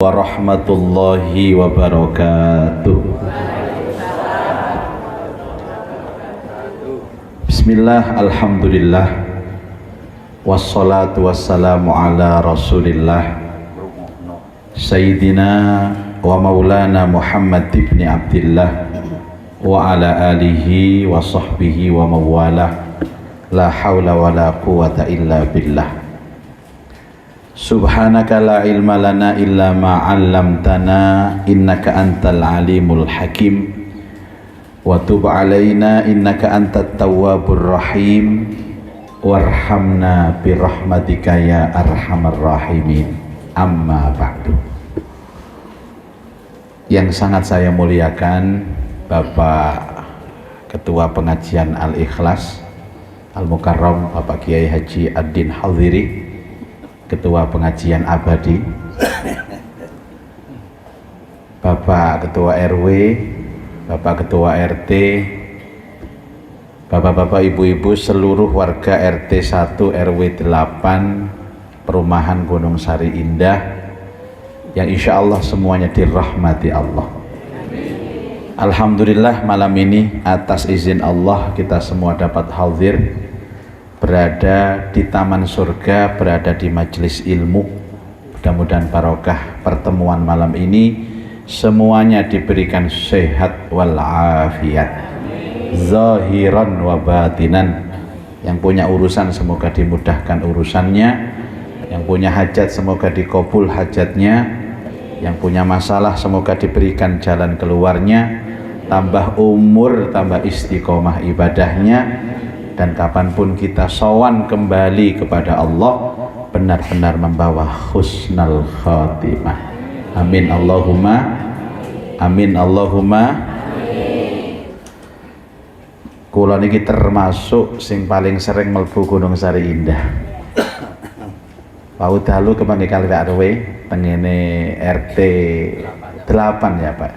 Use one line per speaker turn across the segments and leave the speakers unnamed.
Warahmatullahi wabarakatuh. Bismillah, alhamdulillah, wassalatu wassalamu ala rasulillah Sayyidina wa maulana Muhammad ibn Abdillah wa ala alihi wa sahbihi wa mawalah. La hawla wa la quwata illa billah. Subhanaka la ilma lana illa ma 'allamtana innaka antal alimul hakim wa tub alaina innaka antat tawwabur rahim warhamna birahmatika ya arhamar rahimin. Amma ba'du. Yang sangat saya muliakan Bapak Ketua Pengajian Al-Ikhlas Al-Mukarram Bapak Kiai Haji Ad-Din Haldhiri, Ketua Pengajian Abadi, Bapak Ketua RW, Bapak Ketua RT, Bapak-bapak, ibu-ibu, seluruh warga RT 1 RW 8 Perumahan Gunung Sari Indah yang insya Allah semuanya dirahmati Allah. Alhamdulillah, malam ini atas izin Allah kita semua dapat hadir, berada di taman surga, berada di majelis ilmu. Mudah-mudahan barokah pertemuan malam ini semuanya diberikan sehat walafiat, zahiran wa batinan. Yang punya urusan semoga dimudahkan urusannya, yang punya hajat semoga dikabul hajatnya, yang punya masalah semoga diberikan jalan keluarnya, tambah umur, tambah istiqomah ibadahnya, dan kapanpun kita sowan kembali kepada Allah benar-benar membawa husnul khatimah. Amin Allahumma amin Allahumma amin. Kula niki termasuk sing paling sering mlebu Gunung Sari Indah. Pak dalu kemangke kali RW tengene RT 8 ya Pak.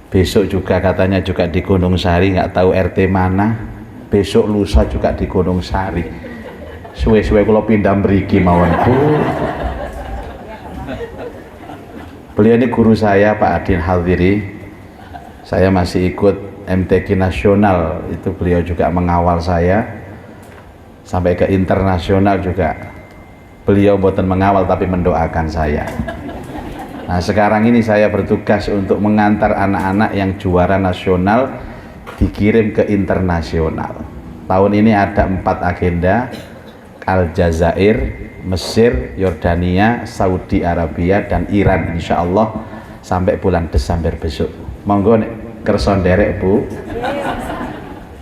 Besok juga katanya juga di Gunung Sari, nggak tahu RT mana. Besok lusa juga di Gunung Sari. Suwe-suwe kalau pindah mriki mawon. Beliau ini guru saya Pak Adin Haldhiri. Saya masih ikut MTQ nasional, itu beliau juga mengawal saya sampai ke internasional juga. Beliau bukan mengawal tapi mendoakan saya. Nah, sekarang ini saya bertugas untuk mengantar anak-anak yang juara nasional dikirim ke internasional. Tahun ini ada 4 agenda: Aljazair, Mesir, Yordania, Saudi Arabia, dan Iran, insya Allah sampai bulan Desember besok. Monggo nek kersa nderek Bu,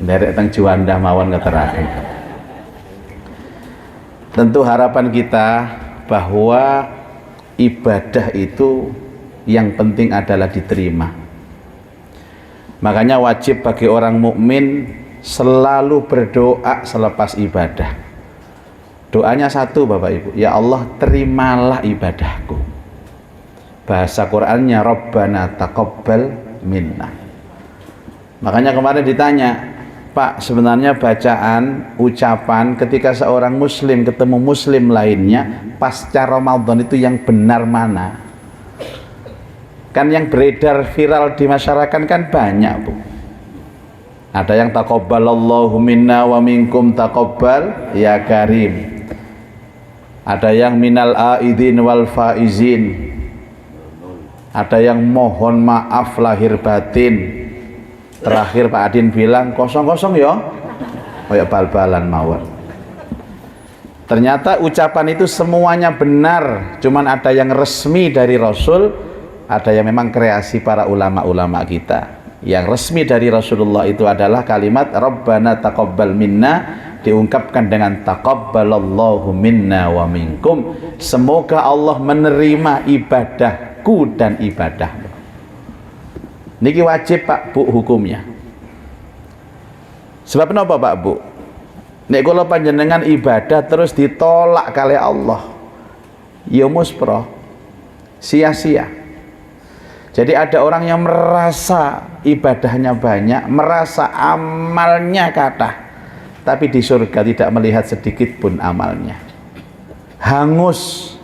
nderek teng Juanda mawon ngeteraken. Tentu harapan kita bahwa ibadah itu yang penting adalah diterima. Makanya wajib bagi orang mukmin selalu berdoa selepas ibadah. Doanya satu Bapak Ibu, ya Allah terimalah ibadahku. Bahasa Qur'annya Rabbana taqabbal minna. Makanya kemarin ditanya, Pak, sebenarnya bacaan, ucapan ketika seorang muslim ketemu muslim lainnya pasca Ramadan itu yang benar mana? Kan yang beredar viral di masyarakat kan banyak Bu. Ada yang taqabbalallahu minna wa minkum taqabbal ya karim. Ada yang minal aidin wal faizin. Ada yang mohon maaf lahir batin. Terakhir Pak Adin bilang kosong-kosong ya, kayak bal-balan mawon. Ternyata ucapan itu semuanya benar, cuman ada yang resmi dari Rasul, ada yang memang kreasi para ulama-ulama kita. Yang resmi dari Rasulullah itu adalah kalimat Rabbana taqabbal minna, diungkapkan dengan taqabbalallahu minna wa minkum. Semoga Allah menerima ibadahku dan ibadahmu. Niki wajib Pak Bu hukumnya. Sebab kenapa Pak Bu? Nek kula panjenengan ibadah terus ditolak kali Allah, ya muspro, sia-sia. Jadi ada orang yang merasa ibadahnya banyak, merasa amalnya kathah, tapi di surga tidak melihat sedikit pun amalnya. Hangus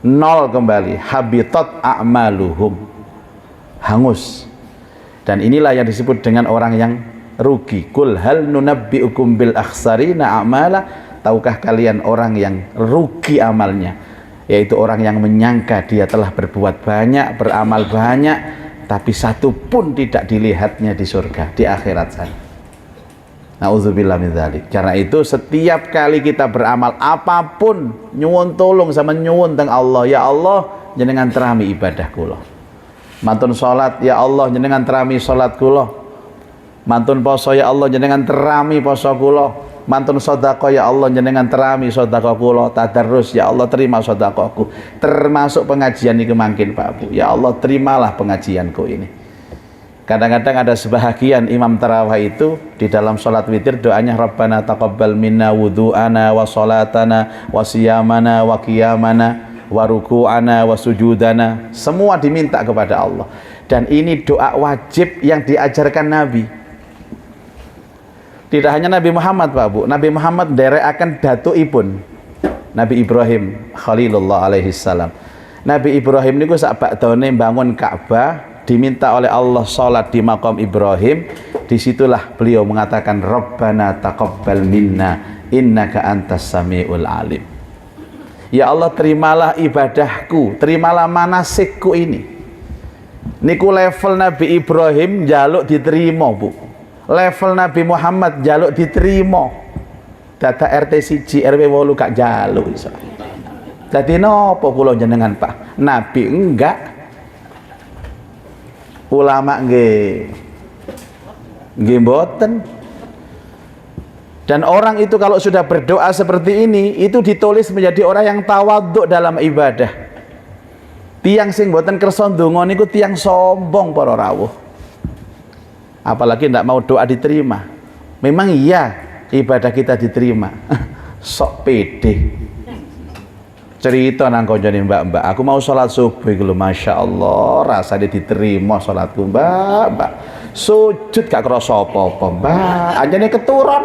nol kembali, habitat a'maluhum, hangus. Dan inilah yang disebut dengan orang yang rugi. Kul hal nunabbi'ukum bil akhsarina a'mala, tahukah kalian orang yang rugi amalnya, yaitu orang yang menyangka dia telah berbuat banyak, beramal banyak, tapi satu pun tidak dilihatnya di surga, di akhirat sana. Nauzubillah min dzalik. Karena itu setiap kali kita beramal apapun, nyuwun tolong sama nyuwun teng Allah, ya Allah jenengan terami ibadah kula. Mantun salat, ya Allah jenengan terami salat kula. Mantun poso, ya Allah jenengan terami poso kula. Mantun sedekah, ya Allah jenengan terami sedekah kula. Tadarrus, ya Allah terima sedekahku. Termasuk pengajian ini mangkin Pak Bu. Ya Allah terimalah pengajianku ini. Kadang-kadang ada sebahagian imam tarawih itu di dalam sholat witir doanya Rabbana taqabbal minna wudu'ana wa sholatana wa siyamana wa qiyamana wa ruku'ana wa sujudana, semua diminta kepada Allah. Dan ini doa wajib yang diajarkan Nabi. Tidak hanya Nabi Muhammad Pak Bu, Nabi Muhammad akan datuipun Nabi Ibrahim Khalilullah alaihi salam. Nabi Ibrahim niku sak bakdone bangun Ka'bah, diminta oleh Allah sholat di maqam Ibrahim. Disitulah beliau mengatakan Rabbana taqabbal minna innaka antas samiul alim. Ya Allah terimalah ibadahku, terimalah manasikku ini. Niku level Nabi Ibrahim jaluk diterima Bu. Level Nabi Muhammad jaluk diterima. Data RT 1 RW 8 gak jaluk iso. Dadi napa kula jenengan Pak? Nabi enggak, ulama nggih mboten. Dan orang itu kalau sudah berdoa seperti ini, itu ditulis menjadi orang yang tawadhu dalam ibadah. Tiang sing mboten kersa ndonga niku tiang sombong para rawuh. Apalagi tidak mau doa diterima. Memang iya ibadah kita diterima. Sok pede. Cerita nang kancane mbak-mbak, aku mau sholat subuh iku lho, masya Allah rasanya diterima sholatku mbak. Sujud gak kerasa apa-apa mbak, anjane keturun.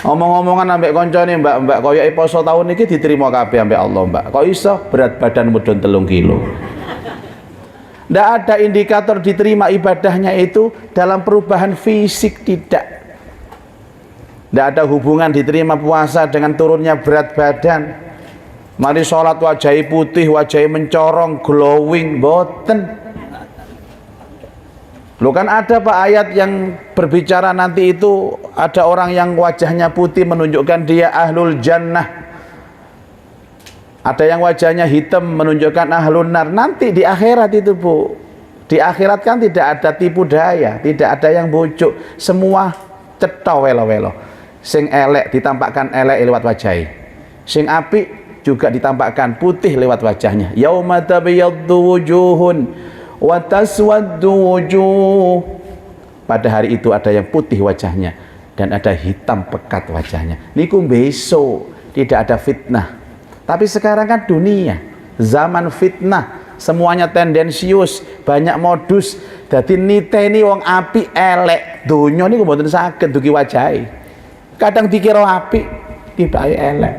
Omong-omongan ambek kancane mbak-mbak, koyoke poso tahun iki diterima kabeh ambek Allah mbak. Kok iso berat badan mudhun 3 kilo. Ndak ada indikator diterima ibadahnya itu dalam perubahan fisik, tidak. Tidak ada hubungan diterima puasa dengan turunnya berat badan. Mari sholat wajah putih, wajah mencorong, glowing, boten. Loh kan ada Pak ayat yang berbicara nanti itu ada orang yang wajahnya putih menunjukkan dia ahlul jannah. Ada yang wajahnya hitam menunjukkan ahlun nar. Nanti di akhirat itu Bu. Di akhirat kan tidak ada tipu daya, tidak ada yang bujuk, semua cetha welo-welo. Sing elek ditampakkan elek lewat wajah, sing apik juga ditampakkan putih lewat wajahnya. Yauma tabyaddu wujuhun wa taswaddu wujuh. Pada hari itu ada yang putih wajahnya dan ada hitam pekat wajahnya. Niku besok tidak ada fitnah. Tapi sekarang kan dunia zaman fitnah, semuanya tendensius, banyak modus. Dadi niteni wong apik elek, donya niku mboten saged dugi wajahe. Kadang dikira apik tibake elek,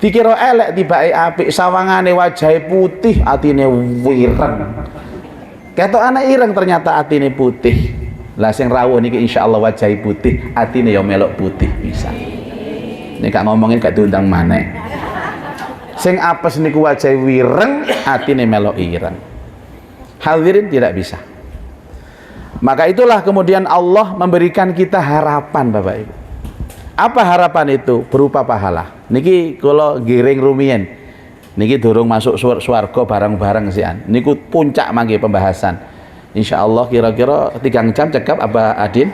dikira elek tibake apik. Sawangane wajahe putih atine wireng, ketokane ireng ternyata atine putih. Lah sing rawuh niki insyaallah wajahe putih atine ya melok putih bisa. Nek gak ngomongin gak diundang maneh. Sing apes niku wajahe wireng atine melok ireng. Hadirin tidak bisa. Maka itulah kemudian Allah memberikan kita harapan Bapak Ibu. Apa harapan itu? Berupa pahala. Niki kula giring rumiyin. Niki durung masuk swarga bareng-bareng sian. Niku puncak mangke pembahasan. Insyaallah kira-kira 3 jam cekap apa Adin?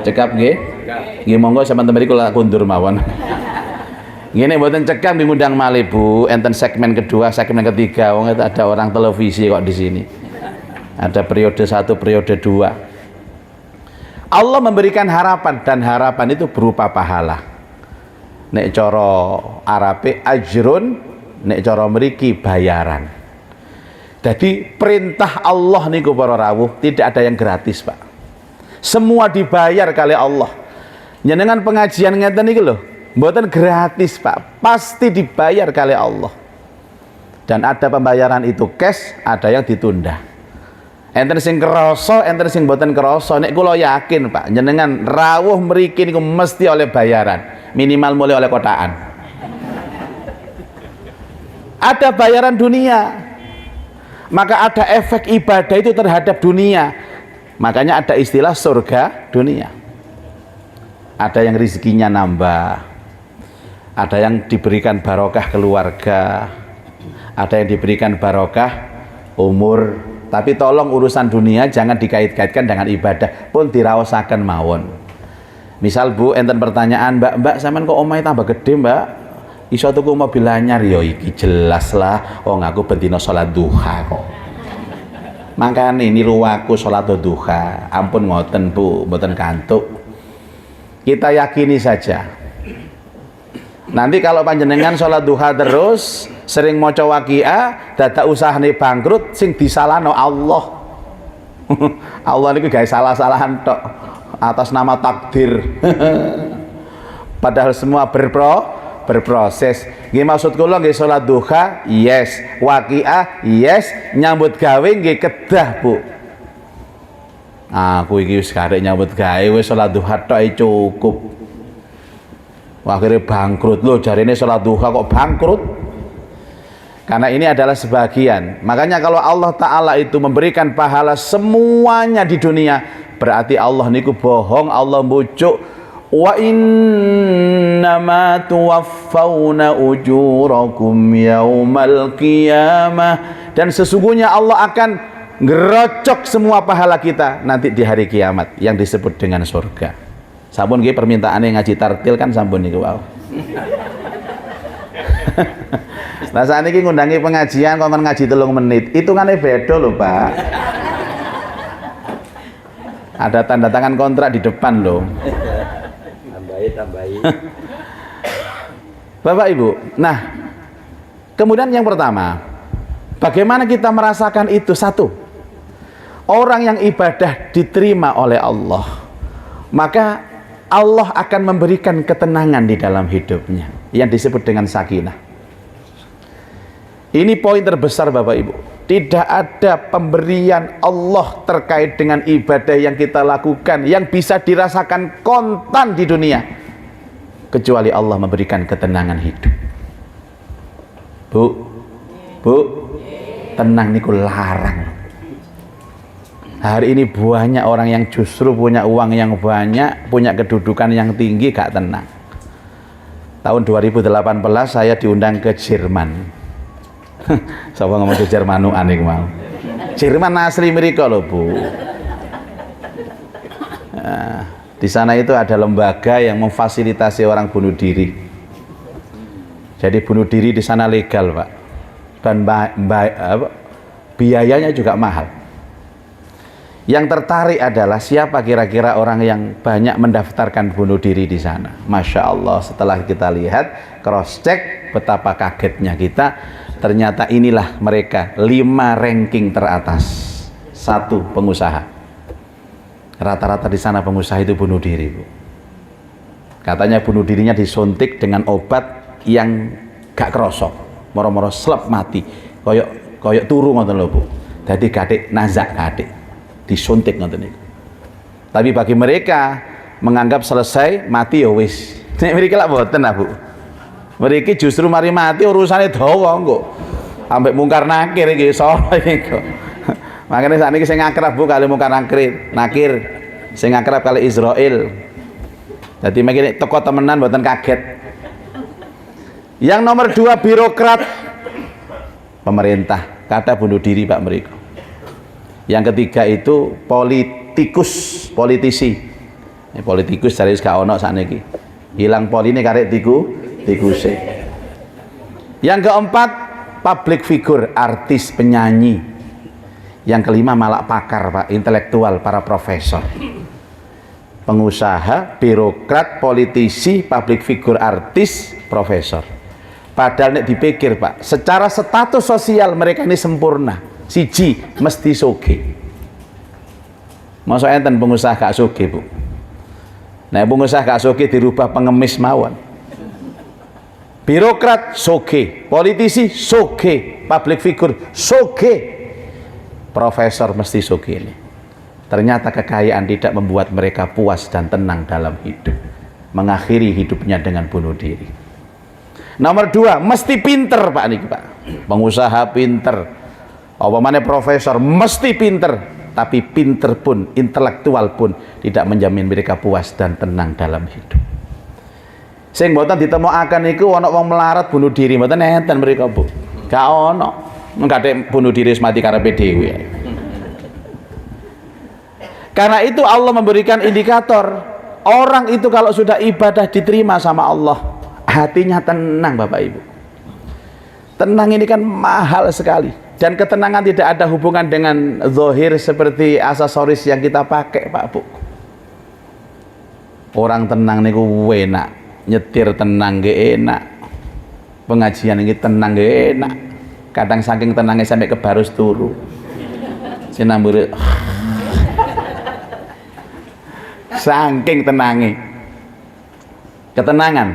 Cekap nggih. Nggih monggo sampeyan mriki kula kundur mawon. Ngene mboten cekap ngundang malih Bu, enten segmen kedua, segmen ketiga. Wong ada orang televisi kok di sini. Ada periode 1, periode 2. Allah memberikan harapan dan harapan itu berupa pahala. Nek cara Arabe ajrun, nek cara mriki bayaran. Jadi perintah Allah niku para rawuh tidak ada yang gratis Pak. Semua dibayar kali Allah. Njenengan pengajian ngeten niku lho, Mboten gratis Pak, pasti dibayar kali Allah. Dan ada pembayaran itu cash, ada yang ditunda. Enten sing kerasa, enten sing mboten kerasa. Nek kula yakin Pak, jenengan rawuh mriki niku mesti oleh bayaran, minimal mulai oleh kotaan. Ada bayaran dunia, maka ada efek ibadah itu terhadap dunia. Makanya ada istilah surga dunia. Ada yang rezekinya nambah, ada yang diberikan barokah keluarga, ada yang diberikan barokah umur. Tapi tolong urusan dunia jangan dikait-kaitkan dengan ibadah, pun diraosaken mawon. Misal Bu, enten pertanyaan, Mbak sampean kok omahe tambah gede Mbak, iso tuku mobil anyar? Ya iki jelas lah, wong aku bendina salat duha kok. Makane niru aku salat duha. Ampun ngoten Bu, mboten kantuk. Kita yakini saja. Nanti kalau panjenengan sholat duha terus, sering maca waqiah, dadak usahane bangkrut, sing disalahno Allah. Allah niku gawe salah-salahan tok atas nama takdir. Padahal semua berproses. Nggih maksud kula nggih sholat duha, yes, waqiah, yes, nyambut gawe nggih kedah, Bu. Aku iki wis karek nyambut gawe, wis sholat duha tok cukup. Akhirnya bangkrut loh, jarine sholat duha kok bangkrut. Karena ini adalah sebagian. Makanya kalau Allah Ta'ala itu memberikan pahala semuanya di dunia, berarti Allah niku bohong. Allah bujuk, wa innama tuwaffawna ujurakum yaumal qiyamah, dan sesungguhnya Allah akan ngerocok semua pahala kita nanti di hari kiamat yang disebut dengan surga. Sampun nggih permintaane ngaji tartil kan sampun niku wae. Nah sakniki ngundangi pengajian kok ngaji 3 menit. Hitungane beda lho, Pak. Ada tanda tangan kontrak di depan loh. Tambahi. Bapak Ibu. Nah, kemudian yang pertama, bagaimana kita merasakan itu? Satu, orang yang ibadah diterima oleh Allah, maka Allah akan memberikan ketenangan di dalam hidupnya yang disebut dengan sakinah. Ini poin terbesar Bapak Ibu. Tidak ada pemberian Allah terkait dengan ibadah yang kita lakukan yang bisa dirasakan kontan di dunia kecuali Allah memberikan ketenangan hidup. Bu, tenang niku larang. Hari ini banyak orang yang justru punya uang yang banyak, punya kedudukan yang tinggi, gak tenang. Tahun 2018 saya diundang ke Jerman. Sapa ngomong ke Jermanuan iku mau. Jerman asli mriko lho, Bu. Nah, di sana itu ada lembaga yang memfasilitasi orang bunuh diri. Jadi bunuh diri di sana legal, Pak. Dan biayanya juga mahal. Yang tertarik adalah siapa kira-kira orang yang banyak mendaftarkan bunuh diri di sana. Masya Allah, setelah kita lihat, cross check, betapa kagetnya kita. Ternyata inilah mereka 5 ranking teratas. 1 pengusaha. Rata-rata di sana pengusaha itu bunuh diri, Bu. Katanya bunuh dirinya disuntik dengan obat yang gak kerosok, moro-moro slep mati, koyok turu ngoten lho, Bu. Jadi gadik nazak gadik. Disuntik ngoten niku. Tapi bagi mereka menganggap selesai mati ya wis. Nek mriki lak mboten, Bu. Mriki justru mari mati urusane dawa kok. Ambek mungkar nakir iki soro iki. Makane sakniki sing akrab Bu kali mungkar nakir. Sing akrab kali Israel. Dadi mriki teko temenan mboten kaget. Yang nomor 2 birokrat pemerintah, kata bunuh diri Pak mriki. Yang ketiga itu politisi. Ini politikus dari gak ono sakniki. Hilang poline karek tikuse. Yang keempat public figure, artis, penyanyi. Yang kelima malah pakar, Pak, intelektual, para profesor. Pengusaha, birokrat, politisi, public figure, artis, profesor. Padahal nek dipikir, Pak, secara status sosial mereka ini sempurna. Siji mesti soge. Masa enten pengusaha gak soge, Bu? Nah pengusaha gak soge dirubah pengemis mawon. birokrat soge, politisi soge, public figure soge, profesor mesti soge ini. Ternyata kekayaan tidak membuat mereka puas dan tenang dalam hidup, mengakhiri hidupnya dengan bunuh diri. Nomor 2, mesti pinter Pak niki Pak, pengusaha pinter, apa mana profesor mesti pinter, tapi pinter pun, intelektual pun tidak menjamin mereka puas dan tenang dalam hidup. Sing mboten ditemokaken niku ana wong melarat bunuh diri, mboten enten mriku Bu. Gak ono. Mengkate bunuh diri mati karepe dhewe. Karena itu Allah memberikan indikator, orang itu kalau sudah ibadah diterima sama Allah, hatinya tenang Bapak Ibu. Tenang ini kan mahal sekali, dan ketenangan tidak ada hubungan dengan zahir seperti aksesoris yang kita pakai Pak Bu. Orang tenang niku enak, nyetir tenang gak enak, pengajian ini tenang gak enak, kadang saking tenangnya sampai ke barus turu sinambur saking tenangnya. Ketenangan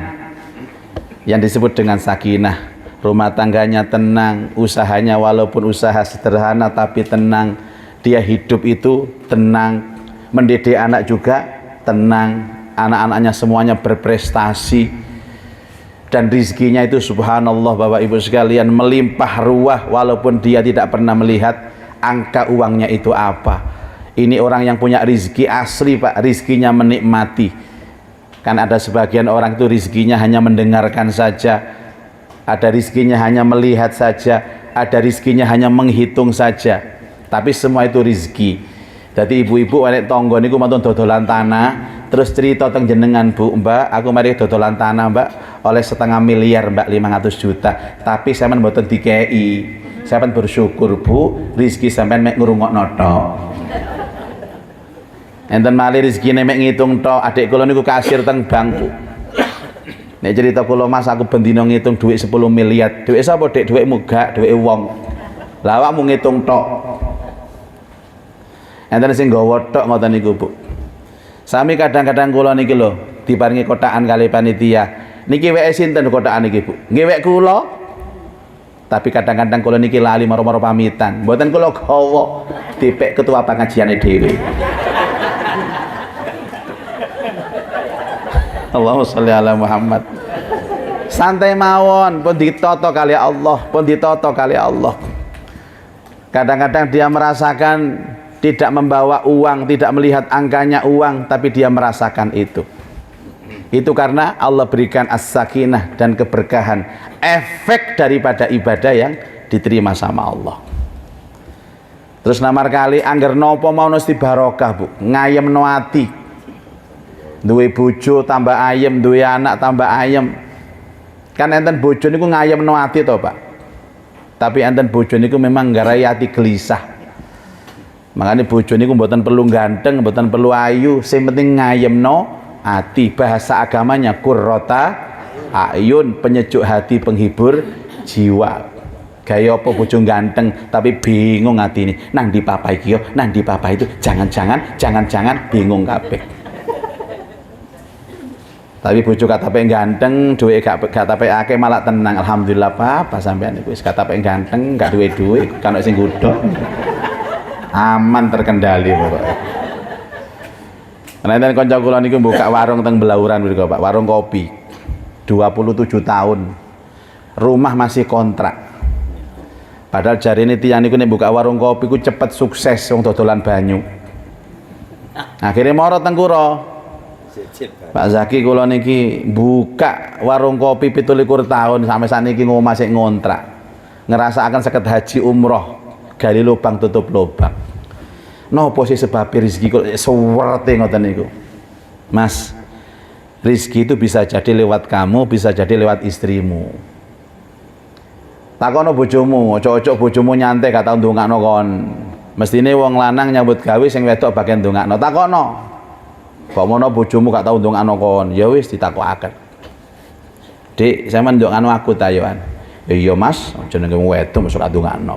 yang disebut dengan sakinah, rumah tangganya tenang, usahanya walaupun usaha sederhana tapi tenang, dia hidup itu tenang, mendidik anak juga tenang, anak-anaknya semuanya berprestasi, dan rizkinya itu subhanallah Bapak Ibu sekalian melimpah ruah walaupun dia tidak pernah melihat angka uangnya itu apa. Ini orang yang punya rizki asli Pak, rizkinya menikmati. Kan ada sebagian orang itu rizkinya hanya mendengarkan saja, ada rizkinya hanya melihat saja, ada rizkinya hanya menghitung saja, tapi semua itu rizki. Jadi ibu-ibu enek tonggo niku mantun dodolan tanah, terus cerita teng jenengan Bu, Mbak, aku mari dodolan tanah Mbak oleh 0,5 miliar Mbak, 500 juta, tapi sampean mboten dikei. Sampean bersyukur Bu, rizki sampean mek ngrungokno tok. Enten malih rezekine mek ngitung tok. Adik kula niku kasir teng bank Bu. Nek cerita kula Mas, aku bendina ngitung duit 10 miliar. Duit sapa Dik? Duitmu gak, duit wong. Lah awakmu ngitung tok. Enten sing nggawa tok ngoten niku Bu. Sami kadang-kadang kula niki lho diparingi kotakan kali panitia. Niki weke sinten kotakan niki Bu? Nggih wek kula. Tapi kadang-kadang kula niki lali maro-maro pamitan. Mboten kula gawa dipek ketua pengajiane dhewe. Allahumma sholli ala Muhammad. Santai mawon, pun ditoto kali Allah, pun ditoto kali Allah. Kadang-kadang dia merasakan tidak membawa uang, tidak melihat angkanya uang, tapi dia merasakan itu. Itu karena Allah berikan as-sakinah dan keberkahan, efek daripada ibadah yang diterima sama Allah. Terus namar kali angger nopo mau mesti barokah Bu, ngayem no ati. Duwe bojo tambah ayem, duwe anak tambah ayem. Kan enten bojo niku ngayem no ati to Pak. Tapi enten bojo niku memang nggarai ati gelisah. Makanya bojo niku mboten perlu ganteng, mboten perlu ayu, sing penting ngayem no ati. Bahasa agamanya qurrata ayun, penyejuk hati, penghibur jiwa. Gaya apa bojo ganteng tapi bingung hati ini. Nang di papa iki yo, nang di papa itu, jangan-jangan bingung kabeh. Tapi bojo katape ganteng, duwe gak katape akeh malah tenang. Alhamdulillah Pak, sampean iku wis katape ganteng, gak duwe duit, kan sing godhok. Aman terkendali pokoknya. Nek kanca kula niku buka warung teng Belauran mriku Pak, warung kopi. 27 tahun. Rumah masih kontrak. Padahal jarine tiyang niku nek buka warung kopi ku cepet sukses wong dodolan banyu. Akhirnya moro teng kula. Pak Zaki kula niki buka warung kopi 17 tahun sampai saniki ngomah sik ngontrak. Ngerasakaken saged haji umroh, gali lubang tutup lubang. Napa sih sebab rezeki kok suwerte ngoten niku? Mas, rezeki itu bisa jadi lewat kamu, bisa jadi lewat istrimu. Takono bojomu, ojo-ojo bojomu nyantai gak tau ndongakno kon. Mestine wong lanang nyambut gawe sing wedok bagian ndongakno. Takono. Kok mono bojomu gak tau ndongakno kon? Ya wis ditakokaken. Dik, sampean ndongakno aku ta yoan. Ya iya Mas, jenenge wedok mesti ndongakno.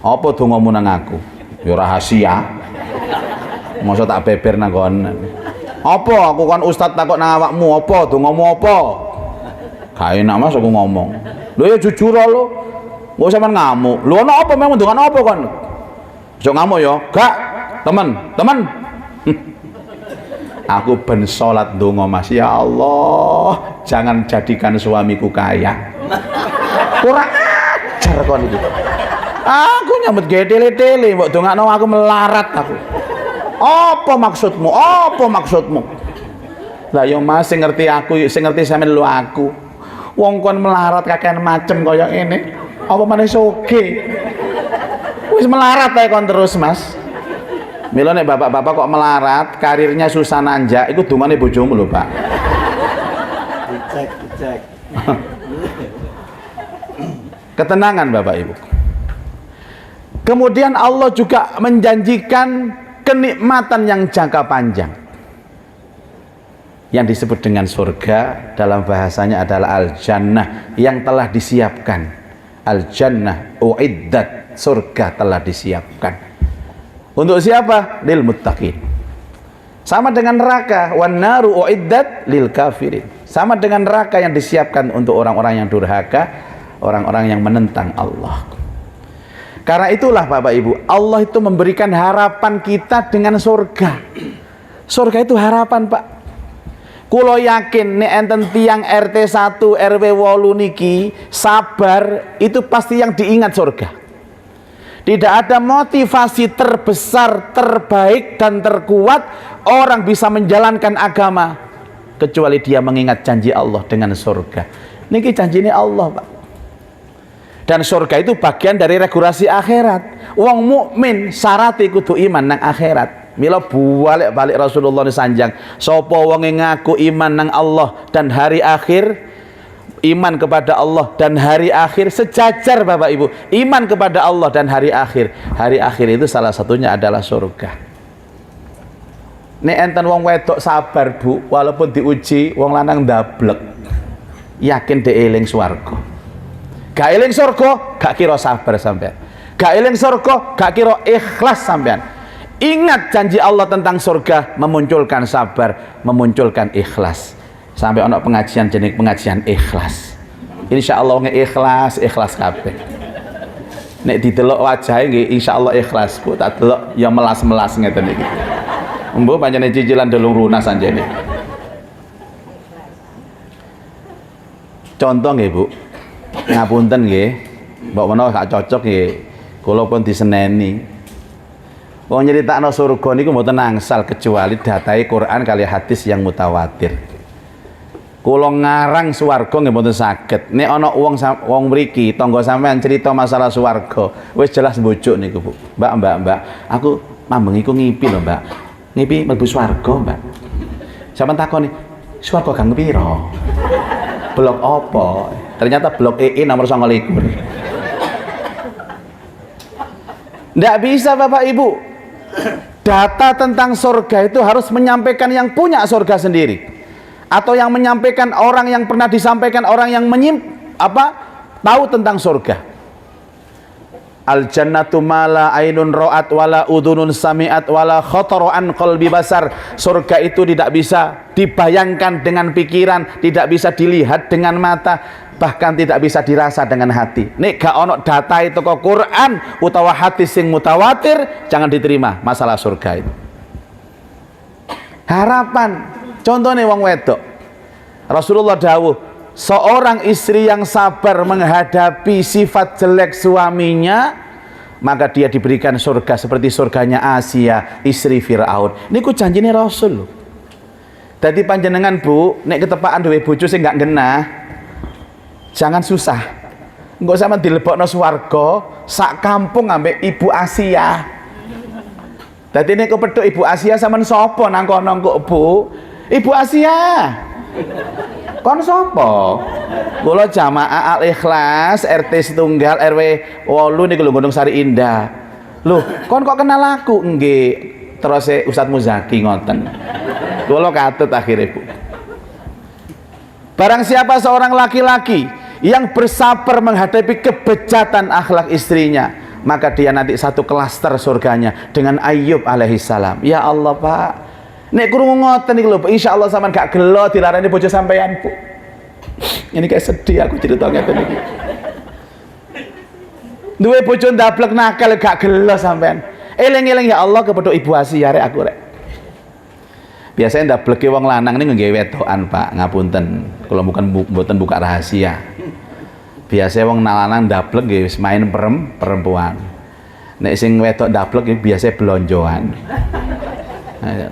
Apa dongamu nang aku? Ya rahasia. Masa tak beber nang kon. Apa aku kan ustaz takok nang awakmu, apa dongamu apa? Gak enak Mas aku ngomong. Lho ya jujur lo. Gak usah ngamuk. Lho ana apa memang dengan apa kon? Aja ngamuk ya. Gak, temen. Aku ben salat ndonga Mas, ya Allah, jangan jadikan suamiku kaya. Kurang ajar kon iki. Aku nyambut gawe tele-tele mbok dongakno aku melarat aku. Apa maksudmu? Apa maksudmu? Lah yo Mas sing ngerti aku, sing ngerti sampean lho aku. Wong kon melarat kakean macem kaya ngene. Apa maneh soge? Wis melarat ae kon terus, Mas. Mila nek bapak-bapak kok melarat, karirnya susah nanjak, iku dungane bojomu lho, Pak. Dicek. Ketenangan Bapak Ibu. Kemudian Allah juga menjanjikan kenikmatan yang jangka panjang yang disebut dengan surga, dalam bahasanya adalah al-jannah, yang telah disiapkan. Al-jannah uiddat, surga telah disiapkan untuk siapa? Lil muttaqin. Sama dengan neraka, wan naru uiddat lil kafirin. Sama dengan neraka yang disiapkan untuk orang-orang yang durhaka, orang-orang yang menentang Allah. Karena itulah Bapak Ibu, Allah itu memberikan harapan kita dengan surga. Surga itu harapan, Pak. Kulo yakin nek enten tiang RT 1 RW 8 niki sabar, itu pasti yang diingat surga. Tidak ada motivasi terbesar, terbaik dan terkuat orang bisa menjalankan agama kecuali dia mengingat janji Allah dengan surga. Niki janjine Allah, Pak. Dan surga itu bagian dari regulasi akhirat. Wong mukmin syaratnya kudu iman nang akhirat. Mila balik Rasulullah sanjang, sapa wong ngaku iman nang Allah dan hari akhir, iman kepada Allah dan hari akhir sejajar Bapak Ibu. Iman kepada Allah dan hari akhir. Hari akhir itu salah satunya adalah surga. Nek enten wong wedok sabar, Bu, walaupun diuji wong lanang ndablek. Yakin dhek eling swarga. Gak eling surga, gak kira sabar sampean. Gak eling surga, gak kira ikhlas sampean. Ingat janji Allah tentang surga, memunculkan sabar, memunculkan ikhlas. Sampai ono pengajian jenis pengajian ikhlas. Insya Allah ikhlas kabeh. Nek didelok wajahe nggih insya Allah ikhlas, Bu. Tak delok ya melas-melas ngeten iki. Mbok pancene cicilan delung lunas anjene. Contoh nggih, Bu. Ngapunten nggih, mbok menawa gak cocok nggih, kula pun diseneni. Wong nyeritakno surga niku mboten angsal kecuali datai Quran kali hadis yang mutawatir. Kula ngarang swarga nggih mboten saged. Nek ana wong mriki tangga sampean cerita masalah swarga, wis jelas mbojuk niku, Bu. Mbak, aku mambeng iku ngipi lho, Mbak. Ngipi mlebu swarga, Mbak. Sampeyan takoni, swarga gang pira? Blok apa? Ternyata blok EE nomor 29. Nggak bisa Bapak Ibu. Data tentang surga itu harus menyampaikan yang punya surga sendiri, atau yang menyampaikan orang yang pernah disampaikan orang yang tahu tentang surga. Al jannatu mala ainun ra'at wala udhunun sami'at wala khatara an qalbi basar. Surga itu tidak bisa dibayangkan dengan pikiran, tidak bisa dilihat dengan mata, bahkan tidak bisa dirasa dengan hati. Nek gak ono data itu kok Quran utawa hadis sing mutawatir, jangan diterima masalah surga itu. Harapan, contohnya wong wedok. Rasulullah dawuh, seorang istri yang sabar menghadapi sifat jelek suaminya, maka dia diberikan surga seperti surganya Asia, istri Firaun. Niku janjine Rasul. Dadi panjenengan, Bu, nek ketepaan duwe bojo sing gak genah, jangan susah. Enggak sama dilebokno swarga sak kampung ambek Ibu Asia. Dadi nek kepethuk Ibu Asia sampean sapa nang kono kok, Bu? Ibu Asia. Kon sapa? Kula jamaah Al-Ikhlas RT setunggal RW 8 niku lho Gunung Sari Indah. Loh, kon kok kenal aku? Nggih. Terus Ustadz Muzaki ngoten. Kula katut akhirnya, Bu. Barang siapa seorang laki-laki yang bersabar menghadapi kebejatan akhlak istrinya, maka dia nanti satu klaster surganya dengan Ayub alaihissalam. Ya Allah, Pak. Nek krungu ngoten niku lho, insyaallah sampean gak gelo dilarani bojo sampean, Bu. Ini kayak sedih aku cerita ngeten iki. Duwe bojo ndablek nakal gak gelo sampean. Eling-eling ya Allah kepethuk Ibu Asia rek aku rek. Biasanya ndableke wong lanang ini nggawe wedokan, Pak. Ngapunten. Kalau mboten buka rahasia. Biasanya wong lanang ndablek nggih wis main perempuan. Nek sing wedok ndablek iki biasanya blonjoan.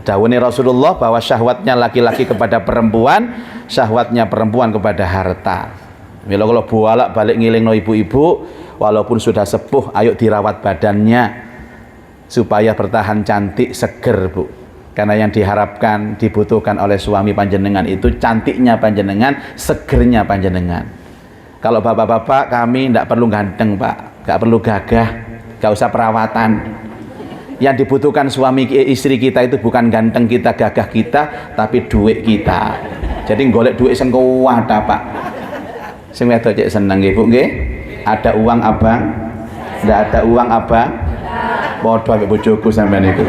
Dawuhnya Rasulullah bahwa syahwatnya laki-laki kepada perempuan, syahwatnya perempuan kepada harta. Mila kalau bolak-balik ngilingno ibu-ibu, walaupun sudah sepuh, ayo dirawat badannya supaya bertahan cantik, seger, Bu. Karena yang diharapkan, dibutuhkan oleh suami panjenengan itu cantiknya panjenengan, segernya panjenengan. Kalau bapak-bapak kami tidak perlu ganteng, Pak, nggak perlu gagah, nggak usah perawatan. Yang dibutuhkan suami istri kita itu bukan ganteng kita, gagah kita, tapi duit kita. Jadi golek duit sing kuwat, Pak. Sing wedok cek seneng nggih, Bu nggih. Ada uang Abang? Ndak ada uang Abang? Padha ambek bojoku sampean iku.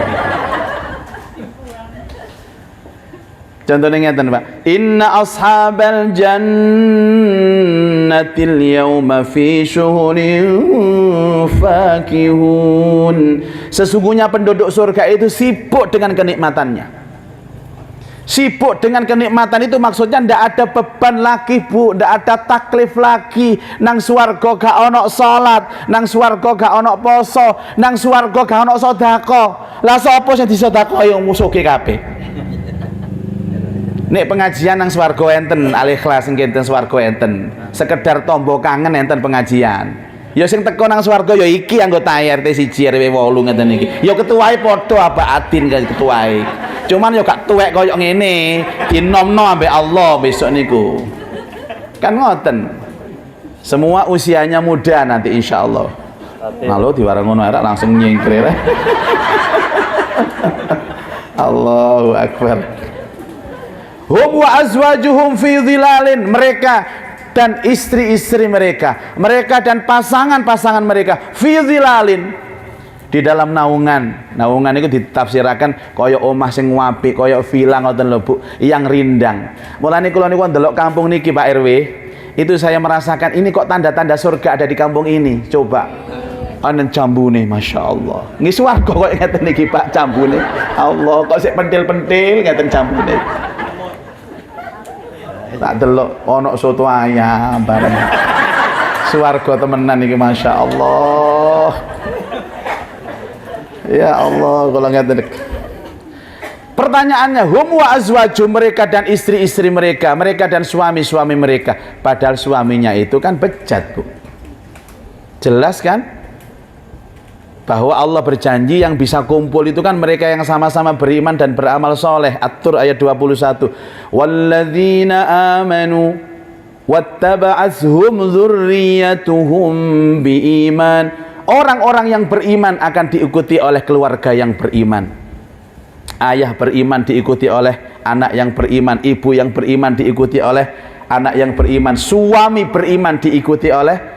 Contohnya ngeten, Pak. Inna ashabal jannatil yawma fi syuhurin fakihun. Sesungguhnya penduduk surga itu sibuk dengan kenikmatannya. Sibuk dengan kenikmatan itu maksudnya ndak ada beban lagi, Bu, ndak ada taklif lagi. Nang swarga gak ono salat, nang swarga gak ono poso, nang swarga gak ono sedekah. Lah sapa sing disedekah yo musuke kabeh. Nek pengajian nang swarga enten, Al-Ikhlas sing enten swarga enten. Sekedar tombo kangen enten pengajian. Ya sing teko nang swarga ya iki anggota RT 1 RW 8 ngeten iki. Ya ketuae padha abaatin kan ketuae. Cuman ya gak tuwek koyo ngene, dinomno ambek Allah besok niku. Kan ngoten. Semua usianya muda nanti insyaallah. Lalu diwarang ngono arek langsung nyingkir. Allahu akbar. Hum wa azwajuhum fi dhilalin, mereka dan istri-istri mereka, mereka dan pasangan-pasangan mereka fi dhilalin, di dalam naungan. Naungan itu ditafsirakan kaya omah sing apik, kaya villa ngoten lho, Bu, yang rindang. Mulane kula niku ndelok kampung niki Pak RW, itu saya merasakan ini kok tanda-tanda surga ada di kampung ini. Coba ana jambune, Masya Allah. Nggih swarga kok ngeten niki Pak jambune. Allah kok sik pentil-pentil ngeten jambune. Tak delok ono soto ayam bareng. Swarga temenan iki Masya Allah. Ya Allah, kalau ngeten. Pertanyaannya, hum wa azwaju, mereka dan istri-istri mereka, mereka dan suami-suami mereka. Padahal suaminya itu kan bejat, Bu. Jelas kan? Bahwa Allah berjanji yang bisa kumpul itu kan mereka yang sama-sama beriman dan beramal soleh. At-Tur ayat 21. Walladzina amanu wattaba'athum dzurriyyatuhum biiman. Orang-orang yang beriman akan diikuti oleh keluarga yang beriman. Ayah beriman diikuti oleh anak yang beriman, ibu yang beriman diikuti oleh anak yang beriman, suami beriman diikuti oleh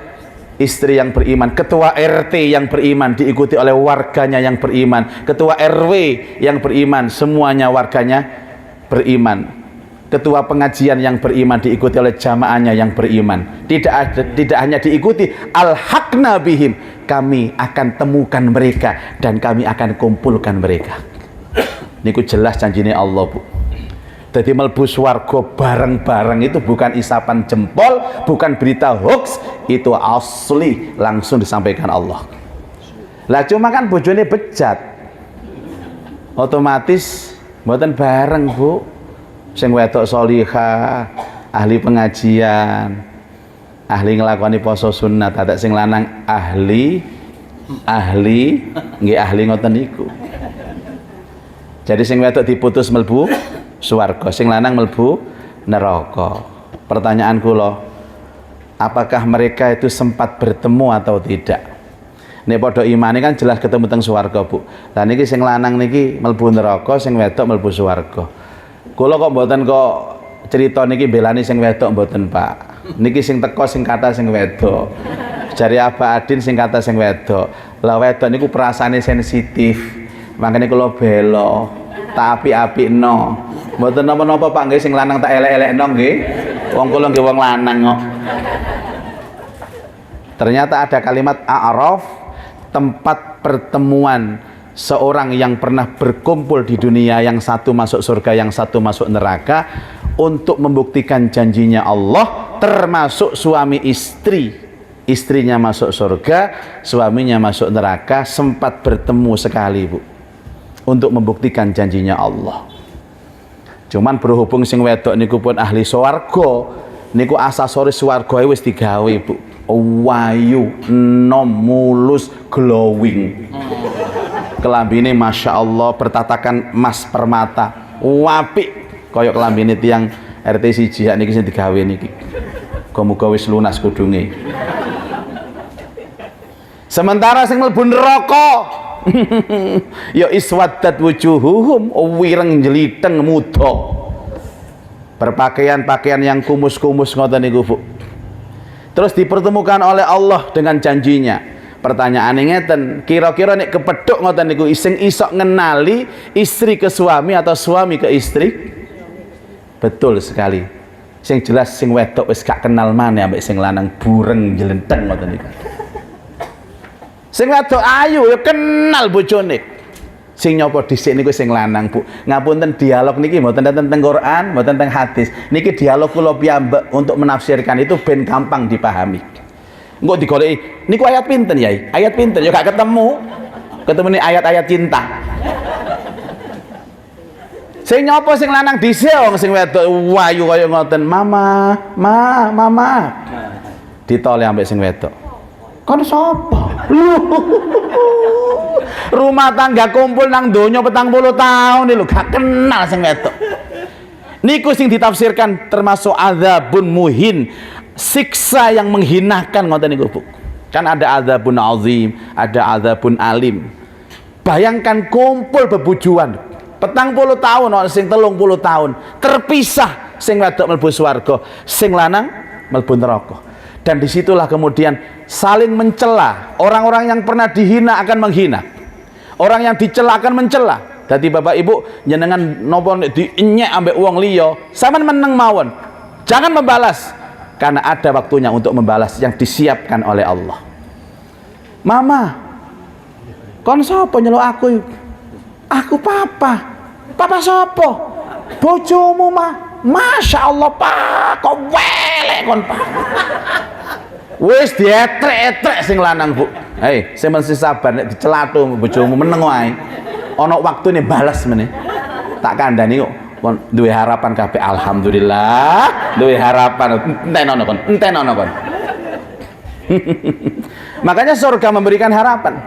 istri yang beriman, ketua RT yang beriman diikuti oleh warganya yang beriman, ketua RW yang beriman, semuanya warganya beriman, ketua pengajian yang beriman diikuti oleh jamaahnya yang beriman. Tidak hanya diikuti, al-haqna bihim, kami akan temukan mereka dan kami akan kumpulkan mereka. Niku jelas janjine Allah, Bu. Jadi melbu swarga bareng-bareng itu bukan isapan jempol, bukan berita hoax, itu asli langsung disampaikan Allah. Lah cuma kan bojone bejat, otomatis mboten bareng, Bu. Sing wedok solihah, ahli pengajian, ahli nglakoni poso sunat, ada sing lanang ahli nggih ahli ngoten niku. Jadi sing wedok diputus melbu swarga, sing lanang mlebu neraka. Pertanyaan kula, apakah mereka itu sempat bertemu atau tidak? Nek padha imane kan jelas ketemu teng swarga, Bu. Lah niki sing lanang niki mlebu neraka, sing wedok mlebu swarga. Kula kok mboten kok cerita niki belani sing wedok mboten, Pak. Niki sing teko sing kata sing wedok. Jari Abah Adin sing kata sing wedok. Lah wedok niku perasaane sensitif. Makanya kula bela tak api-api no, mboten napa-napa Pak nggih, sing lanang tak elek-elekno nggih. Wong kula nggih wong lanang kok. Ternyata ada kalimat a'raf, tempat pertemuan seorang yang pernah berkumpul di dunia, yang satu masuk surga, yang satu masuk neraka, untuk membuktikan janjinya Allah, termasuk suami istri. Istrinya masuk surga, suaminya masuk neraka, sempat bertemu sekali, Bu, untuk membuktikan janjinya Allah. Cuman berhubung sing wedok niku pun ahli swarga, niku aksesoris swarga wis digawe, Bu. Wayu, enom, mulus, glowing. Kelambine Masya Allah bertatakan emas permata, wapik koyok kelambine tiang RT siji niki sing digawe niki. Muga wis lunas kudunge. Sementara sing mlebu neraka ya iswaddat wujuhuhum, wireng jeliteng muda. Berpakaian-pakaian yang kumus-kumus ngoten niku, Bu. Terus dipertemukan oleh Allah dengan janjinya. Pertanyaannya ngeten, kira-kira nek kepedhok ngoten niku sing iso ngenali istri ke suami atau suami ke istri? Betul sekali. Sing jelas sing wedok wis gak kenal maneh ambek sing lanang bureng jelenteng ngoten niku. Sing wedok ayu ya kenal bojone. Sing nyopo dhisik niku sing lanang, Bu. Ngapunten, dialog niki mboten tentang Quran, mboten tentang hadis. Niki dialog kula piyambak untuk menafsirkan itu ben gampang dipahami. Engko digoleki, niku ayat pinten, Yai? Ayat pinten? Ya gak ketemu. Ketemu nih ayat-ayat cinta. Sing nyopo sing lanang dhisik wong sing wedok wayu kaya ngoten, "Mama, mama." Ditole ambek sing wedok. Kon sapa? Rumah tangga kumpul nang donya 40 tahun lho gak kenal sing wedok. Niku sing ditafsirkan termasuk adzabun muhin, siksa yang menghinakan ngoten niku, Bu. Kan ada adzabun azim, ada adzabun alim. Bayangkan kumpul bebujuan 40 tahun, sing 30 tahun terpisah, sing wedok mlebu swarga, sing lanang mlebu neraka. Dan disitulah kemudian saling mencela. Orang-orang yang pernah dihina akan menghina, orang yang dicela akan mencela. Dadi Bapak Ibu jenengan nopo dienyek ambek wong liya, sampean meneng mawon, jangan membalas, karena ada waktunya untuk membalas yang disiapkan oleh Allah. "Mama, kon sapa nyeluk aku?" "Aku papa." "Papa sapa?" "Bojomu, mah." "Masya Allah, Pak, kok welek kon, Pak." Wis dietrek-etrek sing lanang, Bu. Hei, sing mesti sabar nek dicelathu bojomu meneng wae. Ana waktune balas meneh. Tak kandhani kok kon duwe harapan kabeh. Alhamdulillah, duwe harapan. Entenono kon, entenono kon. Makanya surga memberikan harapan.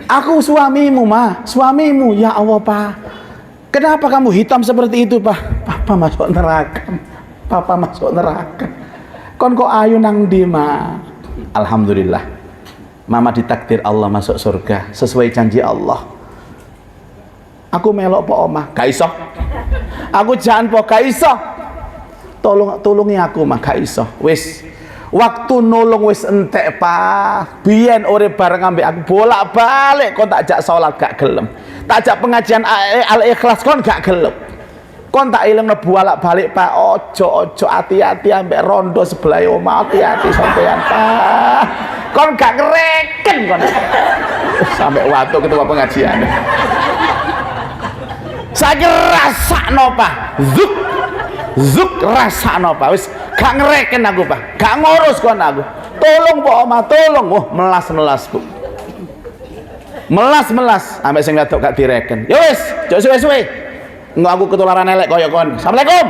"Aku suamimu, Ma." "Suamimu." "Ya Allah, Pak. Kenapa kamu hitam seperti itu, Pak?" "Papa masuk neraka. Papa masuk neraka." "Kon kok ayu nang ndi, Ma?" Alhamdulillah, Mama ditakdir Allah masuk surga sesuai janji Allah. "Aku melok po omah." "Gak iso." "Aku jan po." "Gak iso." Tulungi aku, mah." "Gak iso." Wis waktu nolong wis entek, Pak. Biyen urip bareng ambek aku bolak-balik, kon tak jak salat gak gelem, tak jak pengajian Al-Ikhlas kon gak gelem, kon tak ileng bolak-balik, Pak. Ojo hati-hati ambek rondo sebelah omah, hati-hati sampean, Pak. Kon gak ngereken kon. Sampai waktu ketua pengajian. Saya rasakno, Pak. Zuk rasakno, Pak. Wis gak ngereken aku, Pak. Gak ngurus kon aku. Tolong, Pak Omah, tolong. Oh, melas-melas, Bu. Melas-melas ambek sing wedok gak direken. Ya wis, jok suwe-suwe. Enggak aku ketularan elek kaya kon. Assalamualaikum.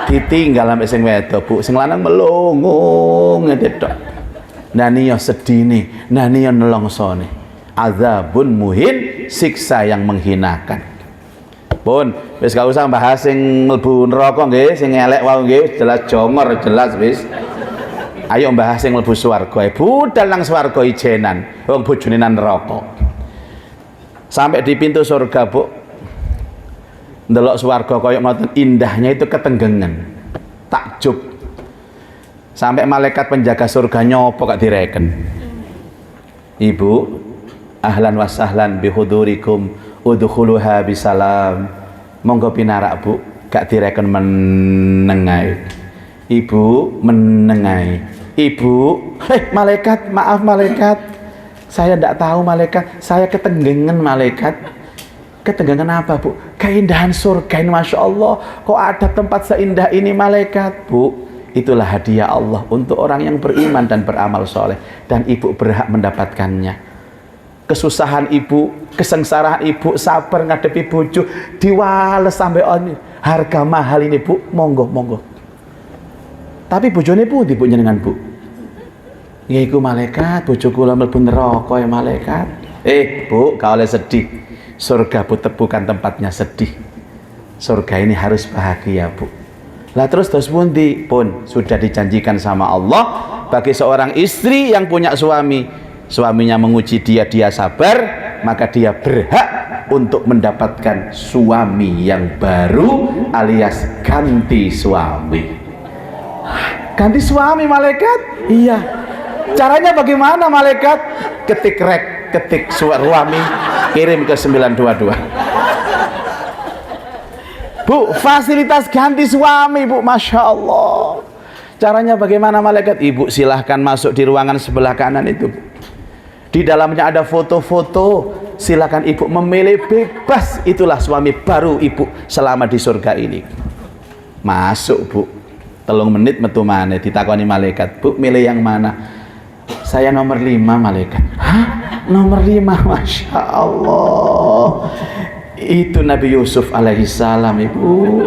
Ditinggal ambek sing wedok, Bu. Sing lanang melungung ngene tok. Nani yo sedine, nani yo nelongsone. Azabun muhin, siksa yang menghinakan. Pun, wis gak usah bahas sing mlebu neraka nggih, sing elek wae nggih, jelas jongor jelas wis. Ayo bahas sing mlebu swarga. Budal nang swarga ijenan, wong bojone nang neraka. Sampai di pintu surga, Bu. Ndelok swarga kaya ngoten indahnya itu ketenggengan. Takjub. Sampai malaikat penjaga surga nyopo gak direken. "Ibu, ahlan wa sahlan bihudurikum udkhuluha bisalam." Monggo pinarak, Bu. gak direken menengai. Ibu menengai. Ibu, malaikat, maaf malaikat, saya tidak tahu malaikat, saya ketenggengan malaikat. Ketenggengan apa bu? Keindahan surga ini, Masya Allah, kok ada tempat seindah ini malaikat bu? Itulah hadiah Allah untuk orang yang beriman dan beramal soleh, dan ibu berhak mendapatkannya. Kesusahan ibu, kesengsaraan ibu, sabar ngadepi bojo, diwales sampai on harga mahal ini bu, monggo monggo. Tapi bojone pundi bu jenengan bu? Ya iku malaikat, bojo kula mlebu neraka ya malaikat. Bu, gak oleh sedih. Surga bu bukan tempatnya sedih. Surga ini harus bahagia bu. Lah terus pundi pun sudah dijanjikan sama Allah bagi seorang istri yang punya suami. Suaminya menguji dia sabar, maka dia berhak untuk mendapatkan suami yang baru alias ganti suami. Ganti suami malaikat? Iya. Caranya bagaimana malaikat? Ketik suami, kirim ke 922. Bu, fasilitas ganti suami bu, Masya Allah. Caranya bagaimana malaikat? Ibu silahkan masuk di ruangan sebelah kanan itu bu. Di dalamnya ada foto-foto, silakan ibu memilih bebas. Itulah suami baru ibu selama di surga ini. Masuk bu, 3 menit metu maneh ditakoni malaikat, bu milih yang mana? Saya nomor 5 malaikat. Hah? Nomor 5, Masya Allah. Itu Nabi Yusuf alaihissalam ibu.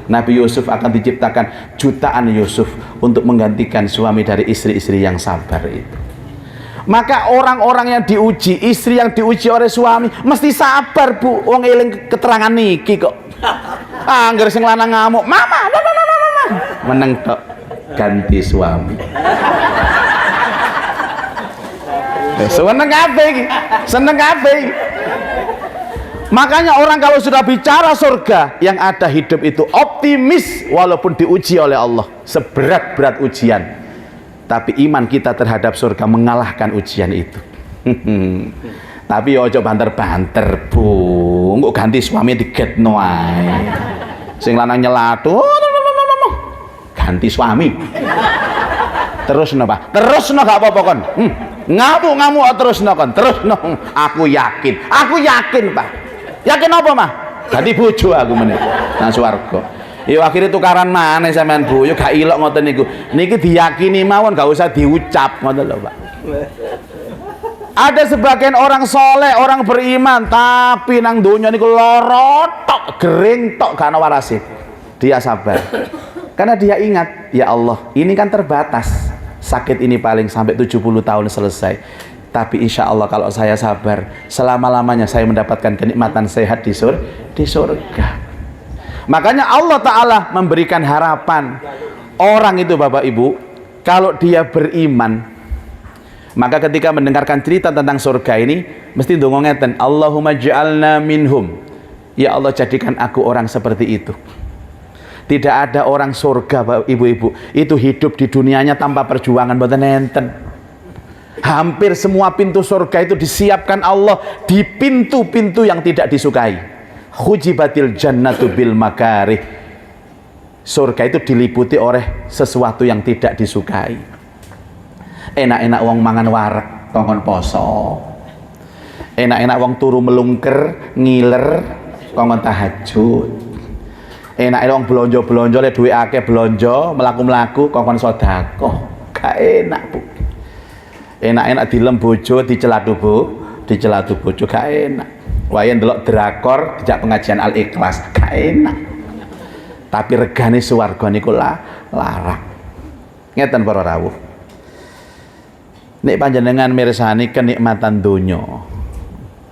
Nabi Yusuf akan diciptakan jutaan Yusuf untuk menggantikan suami dari istri-istri yang sabar itu. Maka orang-orang yang diuji, istri yang diuji oleh suami mesti sabar bu. Wong eling keterangan niki kok. Angger sing lanang ngamuk, mama. Meneng tok ganti suami. Seneng kabeh iki. Seneng kabeh. Makanya orang kalau sudah bicara surga, yang ada hidup itu optimis walaupun diuji oleh Allah seberat-berat ujian. Tapi iman kita terhadap surga mengalahkan ujian itu. Tapi ya aja banter-banter bu, kok ganti suami digetno ae. Sing lanang nyelatu, ganti suami. Terus napa? Terus no gak apa-apa kon. Ngamuk terus no kon, terus no. Aku yakin pak. Yakin apa mah? Ganti bojo aku meneh nang swarga. Yo akhirnya tukaran maneh sampean bu, yo gak ilok ngoten niku. Niki diyakini mawon, gak usah diucap ngoten lho, Pak. Ada sebagian orang soleh, orang beriman, tapi nang donya niku lara tok, gering tok, gak ana warase. Dia sabar. Karena dia ingat, ya Allah, ini kan terbatas. Sakit ini paling sampai 70 tahun selesai. Tapi insya Allah kalau saya sabar, selama-lamanya saya mendapatkan kenikmatan sehat di surga. Makanya Allah Ta'ala memberikan harapan orang itu Bapak Ibu, kalau dia beriman, maka ketika mendengarkan cerita tentang surga ini mesti ndonga ngeten, Allahumma ja'alna minhum. Ya Allah, jadikan aku orang seperti itu. Tidak ada orang surga Bapak Ibu-ibu itu hidup di dunianya tanpa perjuangan, mboten enten. Hampir semua pintu surga itu disiapkan Allah di pintu-pintu yang tidak disukai. Hujibatil jannatu bil makarih. Surga itu diliputi oleh sesuatu yang tidak disukai. Enak-enak wong mangan wareg kongkon poso. Enak-enak wong turu melungker ngiler kongkon tahajud. Enak-enak wong blonjo-blonjo le duwe akeh blonjo, mlaku-mlaku kongkon sedekah. Gak enak, Bu. Enak-enak dilem bojo, dicelatu bojo gak enak. Wayan delok drakor dijak pengajian Al-Ikhlas gak enak. Tapi regane swarga niku larang. Ngeten para rawuh. Nek panjenengan mirsani kenikmatan donya,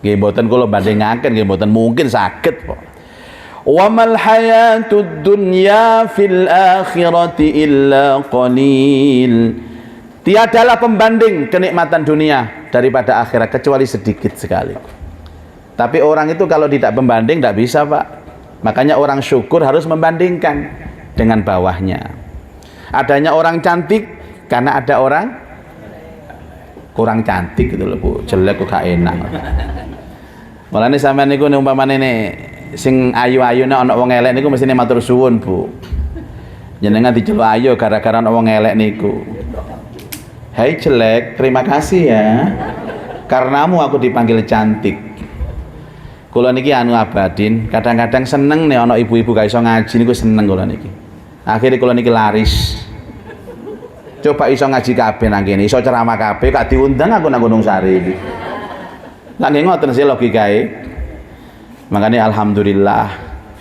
nggih mboten kula bandingaken, nggih mboten mungkin saged kok. Wa mal hayatud dunya fil akhirati illa qalil. Tiadalah pembanding kenikmatan dunia daripada akhirat kecuali sedikit sekali. Tapi orang itu kalau tidak membanding tidak bisa, Pak. Makanya orang syukur harus membandingkan dengan bawahnya. Adanya orang cantik karena ada orang kurang cantik gitu loh, Bu. Jelek kok gak enak. Mulane sampean niku umpamane sing ayu-ayune ana wong elek niku mestine matur suwun, Bu. Jenengan diceluk ayu gara-gara ana wong elek niku. Hai jelek, terima kasih ya. Karenamu aku dipanggil cantik. Kula niki anu abadin, kadang-kadang seneng nih ana ibu-ibu gak iso ngaji niku seneng kula niki. Akhirnya kula niki laris. Coba iso ngaji kabeh nang kene, iso ceramah kabeh, gak diundang aku nang Gunung Sari iki. Lah nggih ngoten sih logikae. Makanya alhamdulillah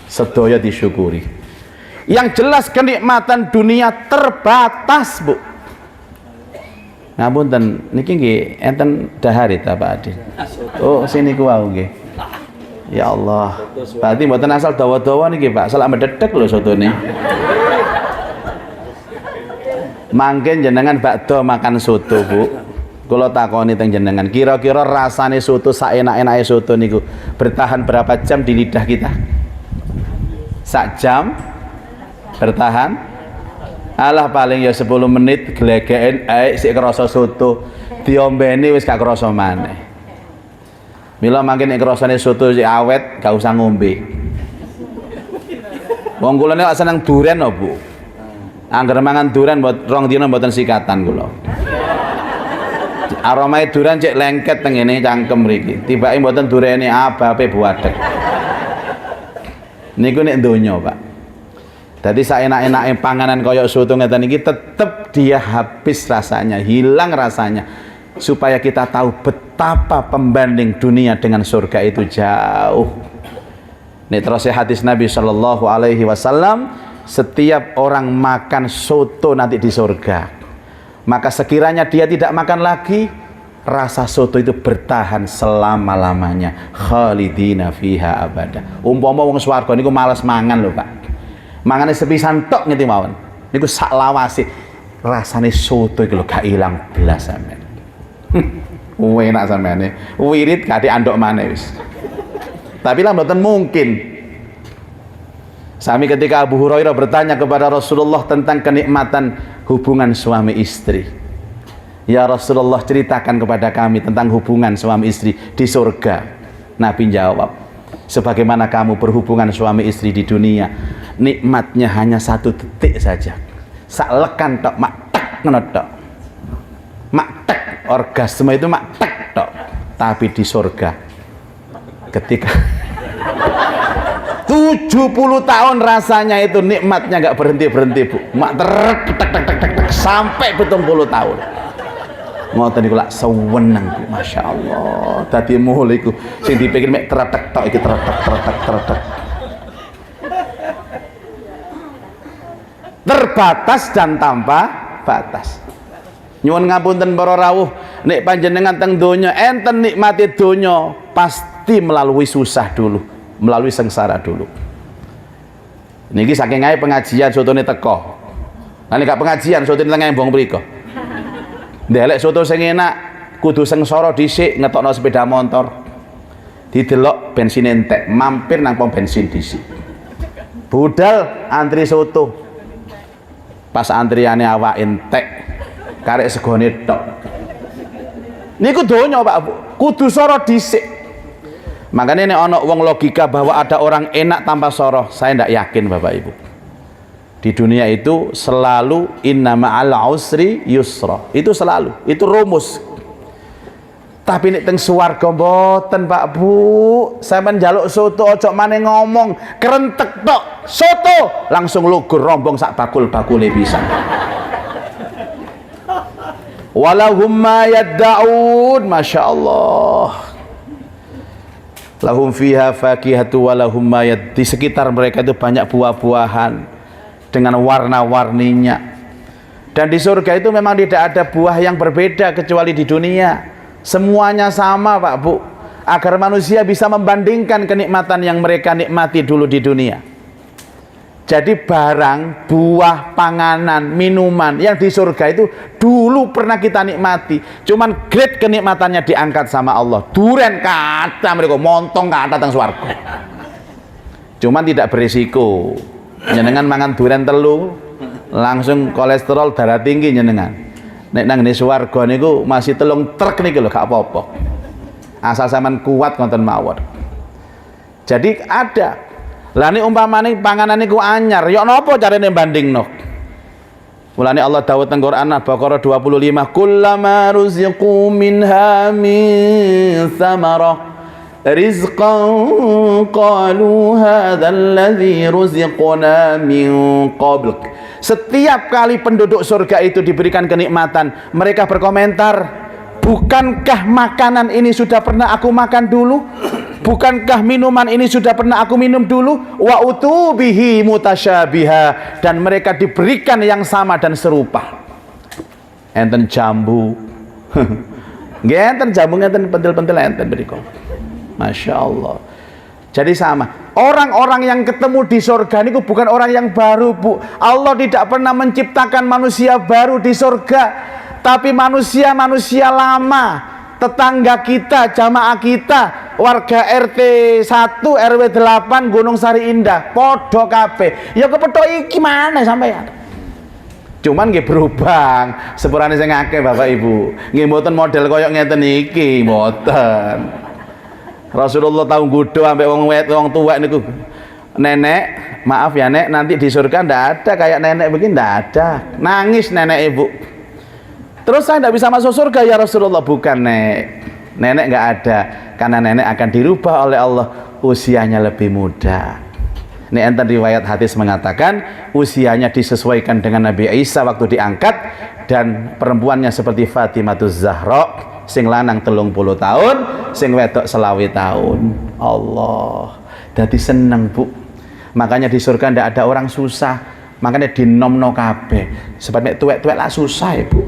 sedaya disyukuri. Yang jelas kenikmatan dunia terbatas, Bu. Ngapunten niki nggih enten dahar ta Pak Adin. Oh sini ku wau nggih. Ya Allah. Berarti mboten asal dawa-dawa niki Pak, salah mededek lho sotone. Mangken jenengan bakdo makan soto, Bu. Kula takoni teng jenengan, kira-kira rasane soto saenak-enake soto niku bertahan berapa jam di lidah kita? Sak jam bertahan? Alah paling ya 10 menit glegeken ae sik krasa soto. Diombeni wis gak krasa maneh. Mila mangke nek krasane soto sik awet gak usah ngombe. Wong kula nek seneng duren lho, Bu. Angger mangan duren rong dina mboten sikatan kula. Aromane duren cek lengket teng ngene cangkem mriki. Tibake mboten durene abape buadeg. Niku nek donya, Pak. Dadi saenak-enake panganan kaya soto ngeten iki tetep dia habis rasanya, hilang rasanya. Supaya kita tahu betapa pembanding dunia dengan surga itu jauh. Nek terus hadis Nabi sallallahu alaihi wasallam, setiap orang makan soto nanti di surga. Maka sekiranya dia tidak makan lagi, rasa soto itu bertahan selama-lamanya, khalidina fiha abada. Umpama wong swarga niku males mangan lho, Pak. Mangane sepisan tok ngeti mawon. Niku sak lawase rasane soto iki lho gak ilang blas sampean. Enak sampeane. Wirid gak diandok maneh wis. Tapi lah mboten mungkin. Sami ketika Abu Hurairah bertanya kepada Rasulullah tentang kenikmatan hubungan suami istri. Ya Rasulullah, ceritakan kepada kami tentang hubungan suami istri di surga. Nabi jawab, sebagaimana kamu berhubungan suami istri di dunia, nikmatnya hanya 1 detik saja. Sak lekan tok, mak tek ngono tok. Mak tek, orgasme itu mak tek tok. Tapi di surga ketika 70 tahun rasanya itu nikmatnya nggak berhenti-berhenti, Bu. Mak tek tek tek tek tek sampai 70 tahun. Ngoten niku lak sewenang, Bu. Masya Allah. Dadi mulih iku sing dipikir mek tretek tok iki tretek. Terbatas dan tanpa batas. Nyuwun ngapunten para rawuh, nek panjenengan teng donya enten nikmati donya, pasti melalui susah dulu, melalui sengsara dulu. Niki saking ae pengajian sotone teko. Lah nek gak pengajian sotone teng embong mriku. Ndelek soto sing enak kudu sengsara dhisik ngetokno sepeda motor. Didelok bensin entek, mampir nang pom bensin dhisik. Budal antri soto. Pas antriane awak entek, karek segone tok. Niku donya, Pak, kudu soro dhisik. Makanya nek ana wong logika bahwa ada orang enak tanpa soro, saya ndak yakin, Bapak Ibu. Di dunia itu selalu inna ma'al usri yusra. Itu selalu, itu rumus. Tapi nek teng swarga mboten, Pak Bu. Sampeyan njaluk soto ojo maneh ngomong, kerentek tok. Soto langsung lugur rombong sak bakul-bakule pisan. Walahum ma yad'un, masyaallah. Lahum fiha fakihatu walahum ma di sekitar mereka itu banyak buah-buahan dengan warna-warninya. Dan di surga itu memang tidak ada buah yang berbeda kecuali di dunia. Semuanya sama, Pak Bu, agar manusia bisa membandingkan kenikmatan yang mereka nikmati dulu di dunia. Jadi barang, buah, panganan, minuman yang di surga itu dulu pernah kita nikmati, cuman grade kenikmatannya diangkat sama Allah. Duren kata mereka, montong kata teng swarga. Cuman tidak berisiko. Nyenengan mangan duren telu langsung kolesterol darah tinggi nyenengan. Nek nang ngene swarga niku masih telung truk niki lho gak apa-apa. Asal sampean kuat ngoten mawon. Jadi ada. Lah nek umpamane panganane ku anyar, ya napa carane bandingno? Mulane Allah dawuh teng Quran Al-Baqarah 25, kullama ruziqu minha min thamarah rizqan qalu hadzal ladzi ruziqna min qabl. Setiap kali penduduk surga itu diberikan kenikmatan, mereka berkomentar, bukankah makanan ini sudah pernah aku makan dulu? Bukankah minuman ini sudah pernah aku minum dulu? Wa utubihi mutasyabiha, dan mereka diberikan yang sama dan serupa. Enten jambu. Nggih enten jambu ngenten pentil-pentil enten mriku. Masya Allah. Jadi sama. Orang-orang yang ketemu di surga niku bukan orang yang baru, Bu. Allah tidak pernah menciptakan manusia baru di surga, tapi manusia-manusia lama. Tetangga kita, jamaah kita, warga RT 1 RW 8 Gunung Sari Indah, podo kabeh. Ya kepethuk iki mana sampean? Cuman nggih berubah. Sepurane sing akeh Bapak Ibu. Nggih mboten model koyo ngeten iki, mboten. Rasulullah tahu nggodho ambek wong tua niku. Nenek, maaf ya Nek, nanti di surga ndak ada kayak nenek begini, ndak ada. Nangis nenek Ibu. Terus saya tidak bisa masuk surga ya Rasulullah. Bukan Nek, nenek nggak ada, karena nenek akan dirubah oleh Allah, usianya lebih muda. Ini enten riwayat hadis mengatakan usianya disesuaikan dengan Nabi Isa waktu diangkat, dan perempuannya seperti Fatimahuz Zahra, sing lanang 30 tahun, sing wedok 20 tahun. Allah, jadi seneng Bu. Makanya di surga tidak ada orang susah, makanya dinomno kabeh. Sebab nek tuwek-tuwek lah susah ya Bu.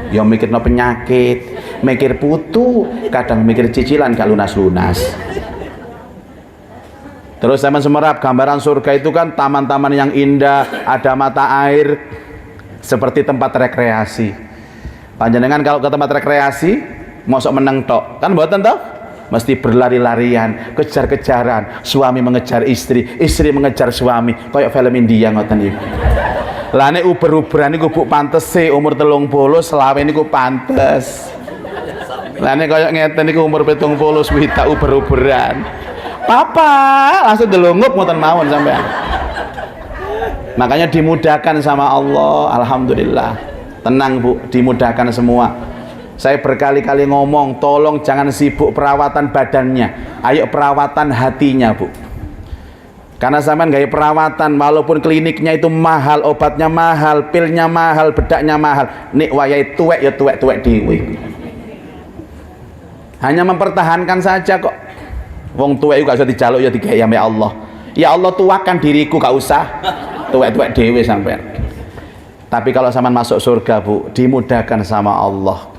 Ya mikir no penyakit, mikir putu, kadang mikir cicilan gak lunas-lunas. Terus zaman semerap, gambaran surga itu kan taman-taman yang indah, ada mata air, seperti tempat rekreasi. Panjenengan kalau ke tempat rekreasi, mosok meneng tok, kan mboten toh? Mesti berlari-larian, kejar-kejaran, suami mengejar istri, istri mengejar suami, kayak film India ngoten iki. Lah nek uber-uberan niku Bu pantes sih umur 30 selawe niku pantes. Lah nek kaya ngeten niku umur 70 swita uber-uberan. Papa langsung delungup ngoten mawon sampean. Makanya dimudahkan sama Allah, alhamdulillah. Tenang Bu, dimudahkan semua. Saya berkali-kali ngomong, tolong jangan sibuk perawatan badannya, ayo perawatan hatinya Bu. Karena sampean gaya perawatan, walaupun kliniknya itu mahal, obatnya mahal, pilnya mahal, bedaknya mahal, nek wayahe tuwek ya tuwek-tuwek dhewe. Hanya mempertahankan saja kok. Wong tuwek gak usah dijaluk ya digawe ya Allah. Ya Allah tuakan diriku, gak usah tuwek-tuwek dhewe sampean. Tapi kalau sampean masuk surga Bu, dimudahkan sama Allah.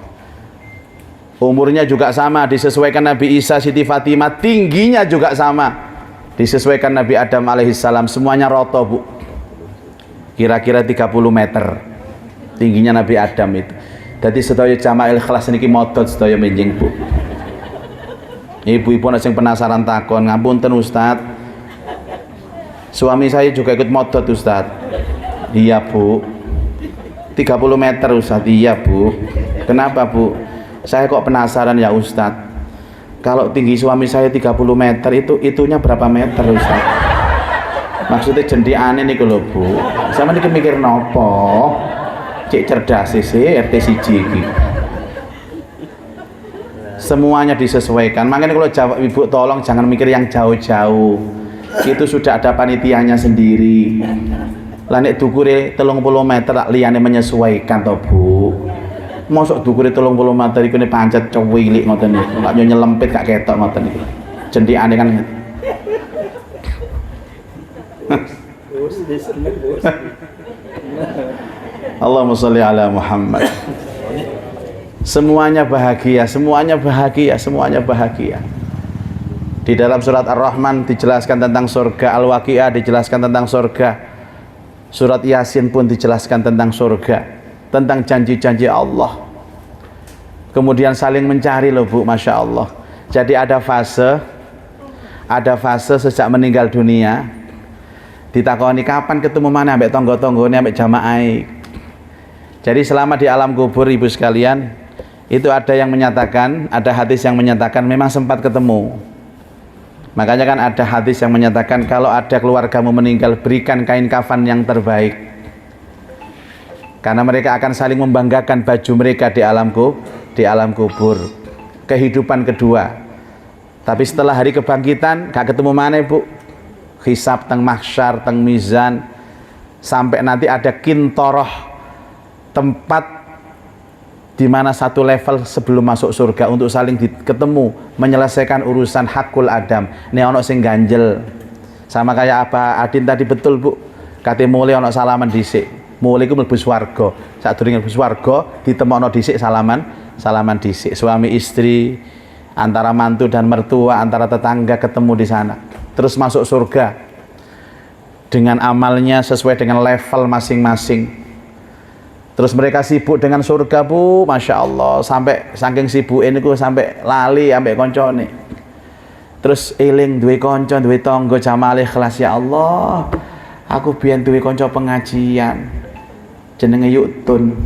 Umurnya juga sama, disesuaikan Nabi Isa, Siti Fatimah, tingginya juga sama. Disesuaikan Nabi Adam alaihissalam, semuanya roto Bu, kira-kira 30 meter tingginya Nabi Adam itu. Jadi sedaya jamaah ikhlas niki modot sedaya menjing Bu. Ibu-ibu yang penasaran takon, ngapunten Ustaz, suami saya juga ikut modot Ustaz. Iya Bu, 30 meter Ustaz. Iya Bu. Kenapa Bu? Saya kok penasaran ya Ustaz, kalau tinggi suami saya 30 meter itunya berapa meter Ustaz? Maksudnya jendiane niku lho Bu. Sama niki mikir nopo? Cek cerdas sih RT siji iki. Semuanya disesuaikan. Makanya kalau jawab Ibu tolong jangan mikir yang jauh-jauh. Itu sudah ada panitianya sendiri. Lah nek dukure 30 meter liyane menyesuaikan to Bu. Mosok dukure 30 meter iku ne pancet cuwilik ngoten niku. Lak nyelempit gak ketok ngoten niku. Jendikane kan. Allahumma sholli ala Muhammad. Semuanya bahagia, semuanya bahagia, semuanya bahagia. Di dalam surat Ar-Rahman dijelaskan tentang surga, Al-Waqiah dijelaskan tentang surga. Surat Yasin pun dijelaskan tentang surga, tentang janji-janji Allah. Kemudian saling mencari loh Bu, Masya Allah. Jadi ada fase sejak meninggal dunia, ditakoni kapan ketemu mana ambek tonggo-tonggone ambek jamaah. Jadi selama di alam kubur Ibu sekalian, itu ada yang menyatakan, ada hadis yang menyatakan memang sempat ketemu. Makanya kan ada hadis yang menyatakan kalau ada keluargamu meninggal, berikan kain kafan yang terbaik. Karena mereka akan saling membanggakan baju mereka di alam kubur. Kehidupan kedua. Tapi setelah hari kebangkitan gak ketemu mana Bu. Hisab teng mahsyar, teng mizan, sampai nanti ada kintoroh, tempat di mana satu level sebelum masuk surga untuk saling ketemu, menyelesaikan urusan hakul adam. Ini ono sing ganjel. Sama kayak apa Adin tadi, betul Bu. Kate mulai ono salaman dhisik. Mulai ku mlebu swarga. Sadurunge mlebu swarga ditemokno dhisik salaman dhisik. Suami istri, antara mantu dan mertua, antara tetangga ketemu di sana. Terus masuk surga dengan amalnya sesuai dengan level masing-masing. Terus mereka sibuk dengan surga Bu, Masya Allah, sampai saking sibuk ini ku sampai lali ambek koncone. Terus eling duwe konco, duwe tonggo jamal ikhlas, ya Allah, aku biyen duwe konco pengajian jenenge Yuktun,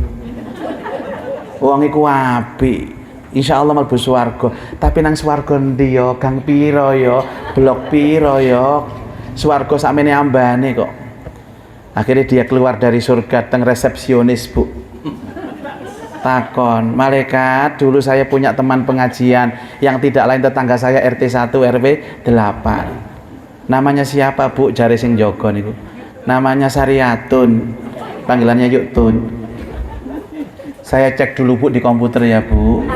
wong iku apik, insya Allah mlebu swarga. Tapi nang swarga ndi yo, gang piro yo, blok piro yo, swarga sakmene ambane kok. Akhirnya dia keluar dari surga, teng resepsionis Bu. Takon, malaikat, dulu saya punya teman pengajian yang tidak lain tetangga saya RT 1 RW 8. Namanya siapa Bu? Jare sing jaga niku. Namanya Sariatun. Panggilannya Yuktun. Saya cek dulu Bu di komputer ya Bu.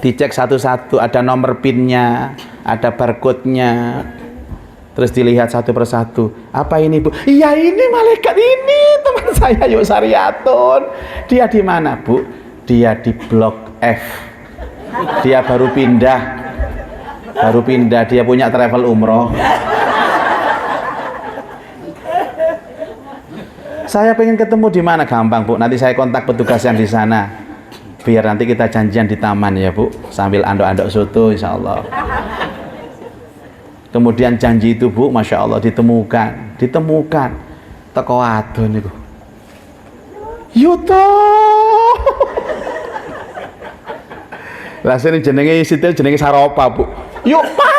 Dicek satu-satu, ada nomor PIN-nya, ada barcode-nya. Terus dilihat satu persatu. Apa ini Bu? Iya ini malaikat ini, teman saya Yuk Sariatun. Dia di mana Bu? Dia di blok F. Dia baru pindah. Dia punya travel umroh. Saya pengen ketemu di mana? Gampang Bu. Nanti saya kontak petugas yang di sana. Biar nanti kita janjian di taman ya Bu. Sambil andok-andok soto insya Allah. Kemudian janji itu Bu, Masya Allah ditemukan teko adon niku. Yuto. Lah sing jenenge jenenge Saropa Bu. Yuk Pak.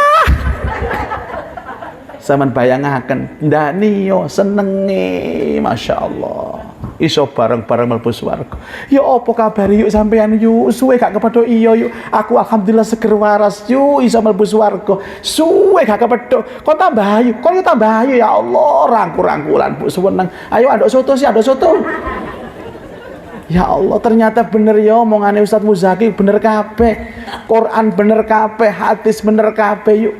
Saman bayangaken ndani yo senenge, Masya Allah. Iso bareng-bareng mlebu swarga. Ya apa kabar yuk sampean yuk? Suwe gak kepethuk iya yuk. Aku alhamdulillah seger waras yuk iso mlebu swarga. Suwe gak kepethuk. Kok tambah ayu? Kok yo tambah ayu ya Allah, rangkul-rangkulan Bu suweneng. Ayo andok soto sih, andok soto. Ya Allah, ternyata bener ya omongane Ustaz Muzaki, bener kabeh. Quran bener kabeh, hadis bener kabeh yuk.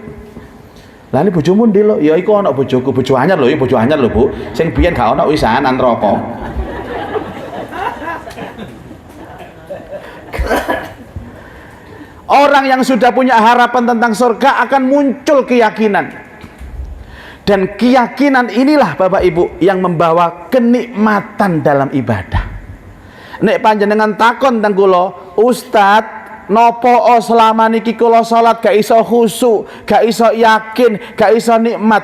Lah ini bojomu ndi lho? Ya iku ana bojoku, bojo anyar lho, bojo anyar lho Bu. Sing biyen gak ana wisanan neraka. Orang yang sudah punya harapan tentang surga akan muncul keyakinan. Dan keyakinan inilah Bapak Ibu yang membawa kenikmatan dalam ibadah. Nek panjenengan takon teng kula, Ustaz, nopo selama niki kula salat gak iso khusyuk, gak iso yakin, gak iso nikmat?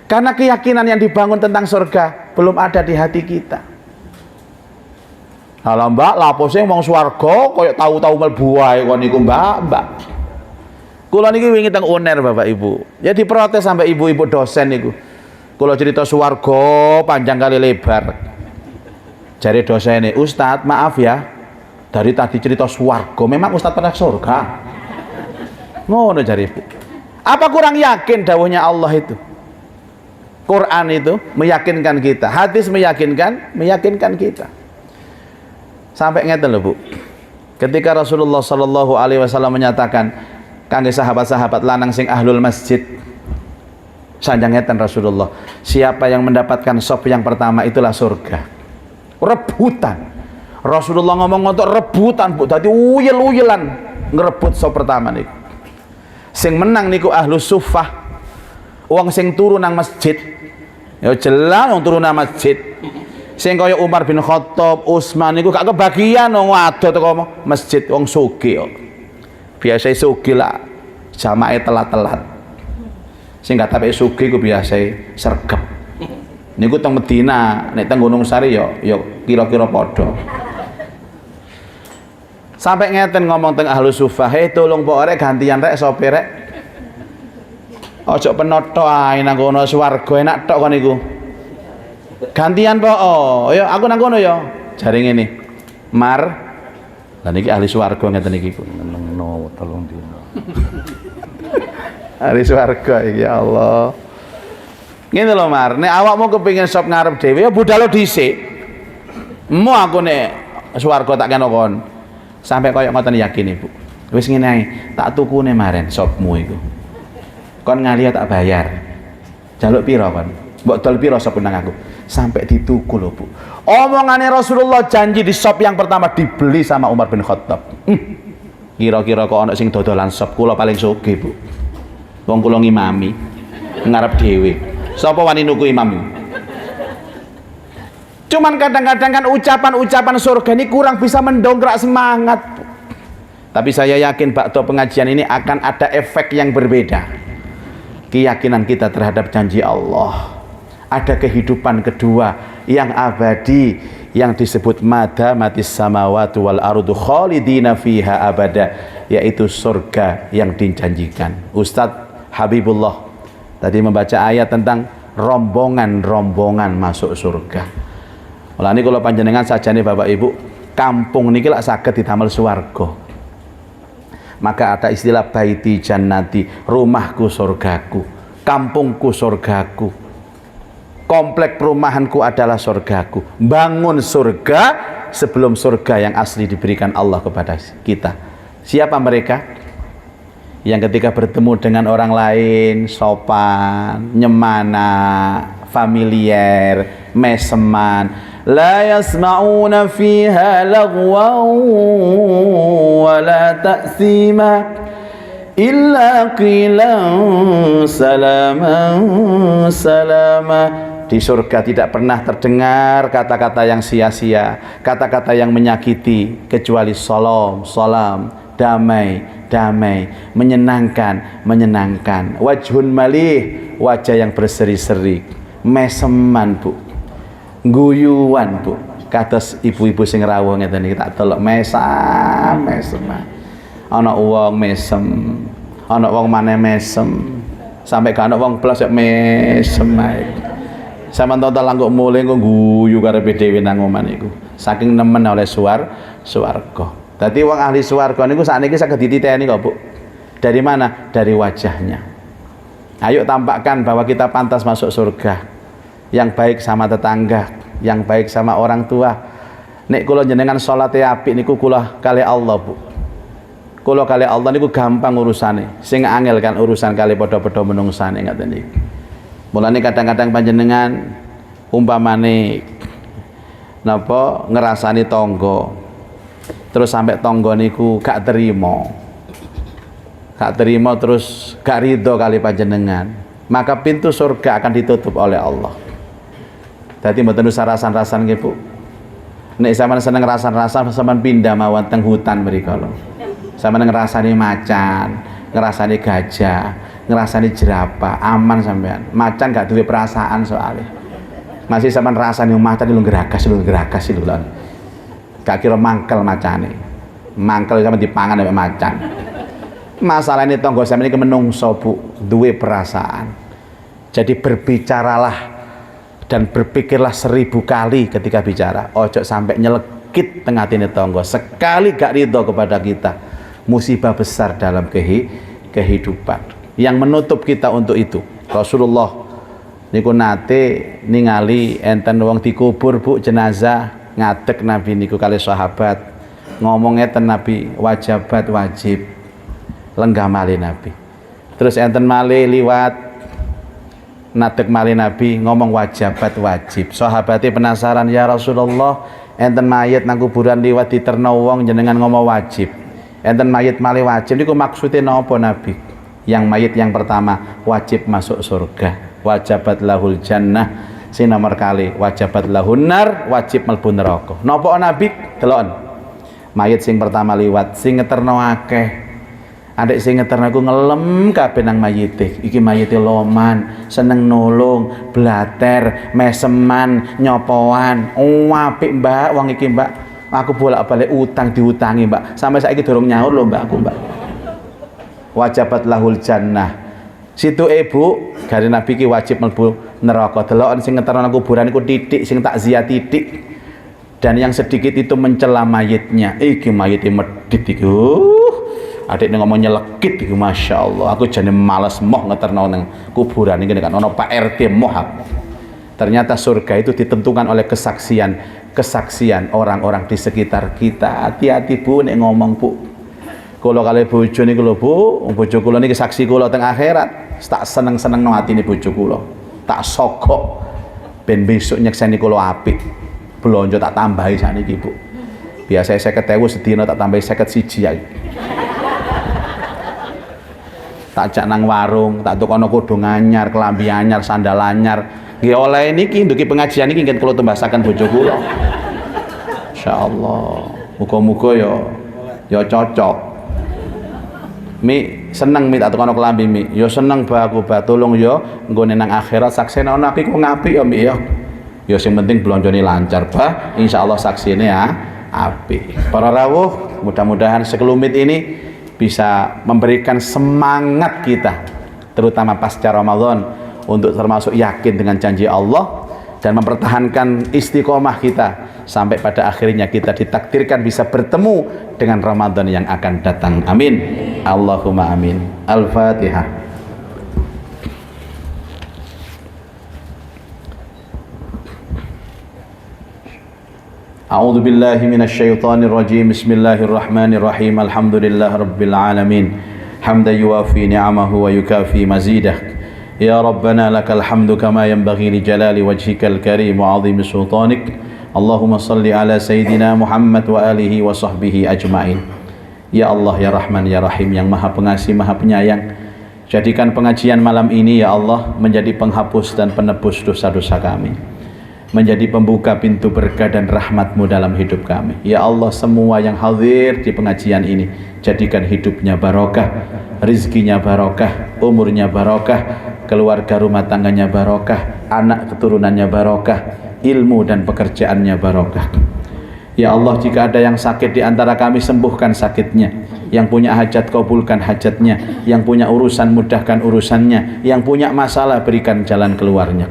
Karena keyakinan yang dibangun tentang surga belum ada di hati kita. Halah Mbak, lapo sing wong swarga kaya tahu-tahu mlebu wae kon niku Mbak. Kula niki wingi teng UNER Bapak Ibu. Ya diprotes sampai ibu-ibu dosen niku. Kula cerita swarga panjang kali lebar. Jare dosene, Ustadz maaf ya, dari tadi cerita swarga, memang Ustadz pernah surga? Ngono jare Ibu. Apa kurang yakin dawuhnya Allah itu? Quran itu meyakinkan kita, hadis meyakinkan kita. Sampai ngeten lho Bu. Ketika Rasulullah sallallahu alaihi wasallam menyatakan kangge sahabat-sahabat lanang sing ahlul masjid, sanjang ngeten Rasulullah, siapa yang mendapatkan sop yang pertama itulah surga. Rebutan. Rasulullah ngomong untuk rebutan Bu, dadi uyel-uyelan ngerebut sop pertama niku. Sing menang niku ahlus suffah. Wong sing turu nang masjid. Ya jelas wong turu nang masjid. Sing kaya Umar bin Khattab, Utsman niku gak kebagian wong wadon teko masjid, wong sugih kok. Biasa sugih lah jamaah telat-telat. Sing gak tapi sugih ku biasa sregep. Niku teng Medina, nek teng Gunung Sari ya kira-kira padha. Sampai ngeten ngomong teng ahlu sufah, "Hei tolong pok rek gantian rek sopir rek." Ojo penoto ae nang kono swarga enak tok kon iku. Gantian po, oh, ya aku nang kono ya. Jare ngene. Mar. Lah niki ahli swarga ngeten iki.
Nengno tolong dino.
Ahli swarga iki ya Allah. Ngene lho Mar, nek awakmu kepengin sop ngarep dhewe ya budal dhisik. Mu aku nek swarga tak kena kon. Sampai koyo ngoten yakin Ibu. Wis ngene ae, tak tukune maren sopmu iku. Kon ngali tak bayar. Jaluk pira kon? Mbok dol pira sop nang aku? Sampai dituku lho Bu. Omongane Rasulullah janji di sop yang pertama dibeli sama Umar bin Khattab. Kira-kira kok ana sing dodolan sop, kula paling sugih Bu. Wong kula ngimami ngarep dhewe. Sapa wani nuku imam iki? Cuman kadang-kadang kan ucapan-ucapan surga ini kurang bisa mendongkrak semangat. Tapi saya yakin bakto pengajian ini akan ada efek yang berbeda. Keyakinan kita terhadap janji Allah. Ada kehidupan kedua yang abadi yang disebut mada matis samawati wal ardu khalidina fiha abada, yaitu surga yang dijanjikan. Ustadz Habibullah tadi membaca ayat tentang rombongan-rombongan masuk surga. Olah ini kalau panjenengan saja nih Bapak Ibu, kampung niki lak saged didamel swarga. Maka ada istilah baiti jannati, rumahku surgaku, kampungku surgaku. Komplek perumahanku adalah surgaku. Bangun surga sebelum surga yang asli diberikan Allah kepada kita. Siapa mereka? Yang ketika bertemu dengan orang lain sopan, nyemana, familiar, meseman. La yasma'una fiha lagwan wa la ta'sima illa qilan salaman salama. Di surga tidak pernah terdengar kata-kata yang sia-sia, kata-kata yang menyakiti, kecuali salam, salam, damai, damai, menyenangkan, menyenangkan. Wajhun malih, wajah yang berseri-seri, meseman Bu, guyuan Bu. Kados ibu-ibu sing rawuh ngeten iki tak delok mesam, meseman. Ana wong mesem, ana wong maneh mesem, sampai gak ana wong blas mesem ae. Sama total langkuk mulai kok guyu karepe dhewe nang oman iku. Saking nemen oleh swarga. Dadi wong ahli swarga niku sakniki saged dititeni kok, Bu. Dari mana? Dari wajahnya. Ayo tampakkan bahwa kita pantas masuk surga. Yang baik sama tetangga, yang baik sama orang tua. Nek kula jenengan salate apik niku kula kali Allah, Bu. Kula kali Allah niku gampang urusane. Sing angel kan urusan kali padha-padha menungsane ngaten iki. Mulane kadang-kadang panjenengan umpamane napa ngerasani tangga, terus sampai tangga niku gak terima terus gak ridho kali panjenengan, maka pintu surga akan ditutup oleh Allah. Dadi mboten usah rasan-rasan nggih Bu. Nek sampean seneng rasan-rasan sampean pindah mawon teng hutan mriko lho. Sampean ngrasani macan, ngrasani gajah, ngerasani jerapah, aman sampean. Macan gak duwe perasaan soalnya. Masih sampean rasane macan lu geragas lho. Gak kira mangkel macane. Mangkel sampean dipangan sampe macan. Masalah ini tangga sampean iki menungso Bu, duwe perasaan. Jadi berbicaralah dan berpikirlah 1000 kali ketika bicara. Ojo sampai nyelekit tengah atine tangga. Sekali gak ridho kepada kita, musibah besar dalam kehidupan. Yang menutup kita untuk itu. Rasulullah niku nate ningali enten wong dikubur Bu, jenazah, ngadeg Nabi niku kali sahabat. Ngomong ngeten Nabi, wajibat wajib. Lenggah malih Nabi. Terus enten malih liwat nadeg malih Nabi ngomong wajibat wajib. Sahabate penasaran, ya Rasulullah, enten mayit nang kuburan liwat diterno wong jenengan ngomong wajib. Enten mayit malih wajib niku maksude napa Nabi? Yang mayit yang pertama wajib masuk surga, wajabat lahul jannah. Sing nomor kali wajabat lahun nar, wajib mlebu neraka. Napa Nabi? Delon. Mayit sing pertama liwat, sing ngeterno akeh. Adik sing ngeterno ku ngelem kabeh nang mayite. Iki mayite loman, seneng nolong, blater, meseman, nyopoan. Oh, apik Mbak, wong iki Mbak. Aku bolak-balik utang diutangi Mbak. Sampai saiki durung nyaur lho Mbak aku Mbak. Wajabat lahul jannah. Situ ibu, dari Nabi ki wajib mlebu neraka. Deloken sing ngeterno kuburan iku titik sing takziah titik. Dan yang sedikit itu mencela mayitnya. Iki mayite medit iku. Adik ngomong nyelekit iku masyaallah. Aku jane males moh ngeterno nang kuburan iki kan ono Pak RT moh aku. Ternyata surga itu ditentukan oleh kesaksian orang-orang di sekitar kita. Hati-hati Bu nek ngomong Bu. Kula kali bojo niku lho Bu, bojo kula niki saksi kula teng akhirat. Tak seneng-seneng no atine bojo kula. Tak sogok ben besok nyekseni kula apik. Blonjo tak tambahi sakniki Bu. Biasa 50.000 sedina tak tambahi 51 ya. Tak jak nang warung, tak tukono kudung anyar, kelambi anyar, sandal anyar. Nggih oleh niki ndugi pengajian niki ngen kula tembasaken bojo kula. Insyaallah. Muga-muga ya cocok. Mi seneng mi tak tukono kelambi mi. Ya seneng ba aku ba tolong ya nggone nang akhirat saksine ana aku kok ngapik ya mi ya. Ya sing penting blonjone lancar bah, insyaallah saksine ya apik. Para rawuh, mudah-mudahan sekelumit ini bisa memberikan semangat kita terutama pasca Ramadan untuk termasuk yakin dengan janji Allah dan mempertahankan istiqomah kita sampai pada akhirnya kita ditakdirkan bisa bertemu dengan Ramadan yang akan datang. Amin. Allahumma amin. Al-Fatihah. A'udzu billahi minasy syaithanir rajim. Bismillahirrahmanirrahim. Alhamdulillah rabbil alamin. Hamdan yuwafi ni'amahu wa yukafi mazidah. Ya Rabbana lakal hamdu kama yanbaghi li jalali wajhikal karim wa 'azimi sultanik. Allahumma salli ala sayyidina Muhammad wa alihi wa sahbihi ajmain. Ya Allah ya Rahman ya Rahim yang Maha Pengasih Maha Penyayang, jadikan pengajian malam ini ya Allah menjadi penghapus dan penebus dosa-dosa kami, menjadi pembuka pintu berkah dan rahmat-Mu dalam hidup kami. Ya Allah, semua yang hadir di pengajian ini jadikan hidupnya barokah, rizkinya barokah, umurnya barokah, keluarga rumah tangganya barokah, anak keturunannya barokah, ilmu dan pekerjaannya barokah. Ya Allah, jika ada yang sakit di antara kami, sembuhkan sakitnya. Yang punya hajat, kabulkan hajatnya. Yang punya urusan, mudahkan urusannya. Yang punya masalah, berikan jalan keluarnya.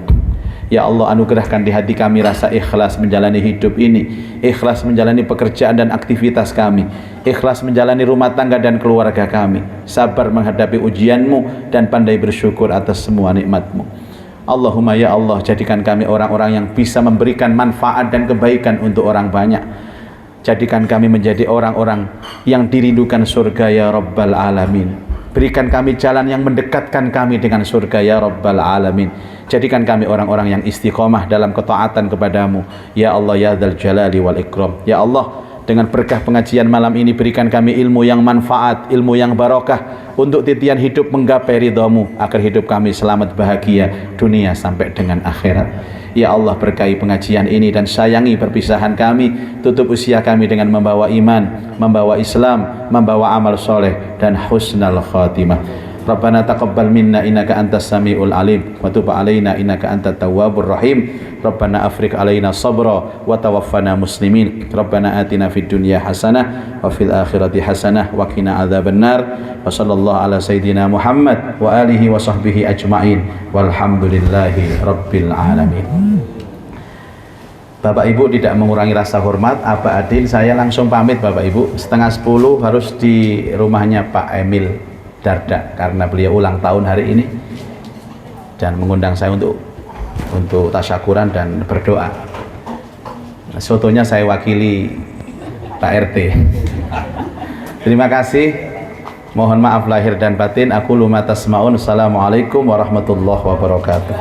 Ya Allah, anugerahkan di hati kami rasa ikhlas menjalani hidup ini, ikhlas menjalani pekerjaan dan aktivitas kami, ikhlas menjalani rumah tangga dan keluarga kami, sabar menghadapi ujian-Mu dan pandai bersyukur atas semua nikmat-Mu. Allahumma ya Allah, jadikan kami orang-orang yang bisa memberikan manfaat dan kebaikan untuk orang banyak. Jadikan kami menjadi orang-orang yang dirindukan surga ya Rabbal Alamin. Berikan kami jalan yang mendekatkan kami dengan surga ya Rabbal Alamin. Jadikan kami orang-orang yang istiqomah dalam ketaatan kepadamu ya Allah ya Dzal Jalali wal Ikram. Ya Allah, dengan berkah pengajian malam ini berikan kami ilmu yang manfaat, ilmu yang barokah untuk titian hidup menggapai ridha-Mu agar hidup kami selamat bahagia dunia sampai dengan akhirat. Ya Allah, berkahi pengajian ini dan sayangi perpisahan kami, tutup usia kami dengan membawa iman, membawa Islam, membawa amal soleh dan husnal khatimah. Rabbana taqabbal minna innaka antas samiul alim wa tub alaina innaka antat tawwabur rahim. Rabbana afriq alaina sabra wa tawaffana muslimin. Rabbana atina fid dunya hasanah wa fil akhirati hasanah wa qina adzabannar. Wa sallallahu ala sayidina Muhammad wa alihi wa sahbihi ajmain. Walhamdulillahi rabbil alamin. Bapak Ibu tidak mengurangi rasa hormat, Aba Adil, saya langsung pamit Bapak Ibu. 9:30 harus di rumahnya Pak Emil Dardak karena beliau ulang tahun hari ini dan mengundang saya untuk tasyakuran dan berdoa. Sotonya saya wakili Pak RT. Terima kasih. Mohon maaf lahir dan batin. Aku luma tasmaun. Assalamualaikum warahmatullahi wabarakatuh.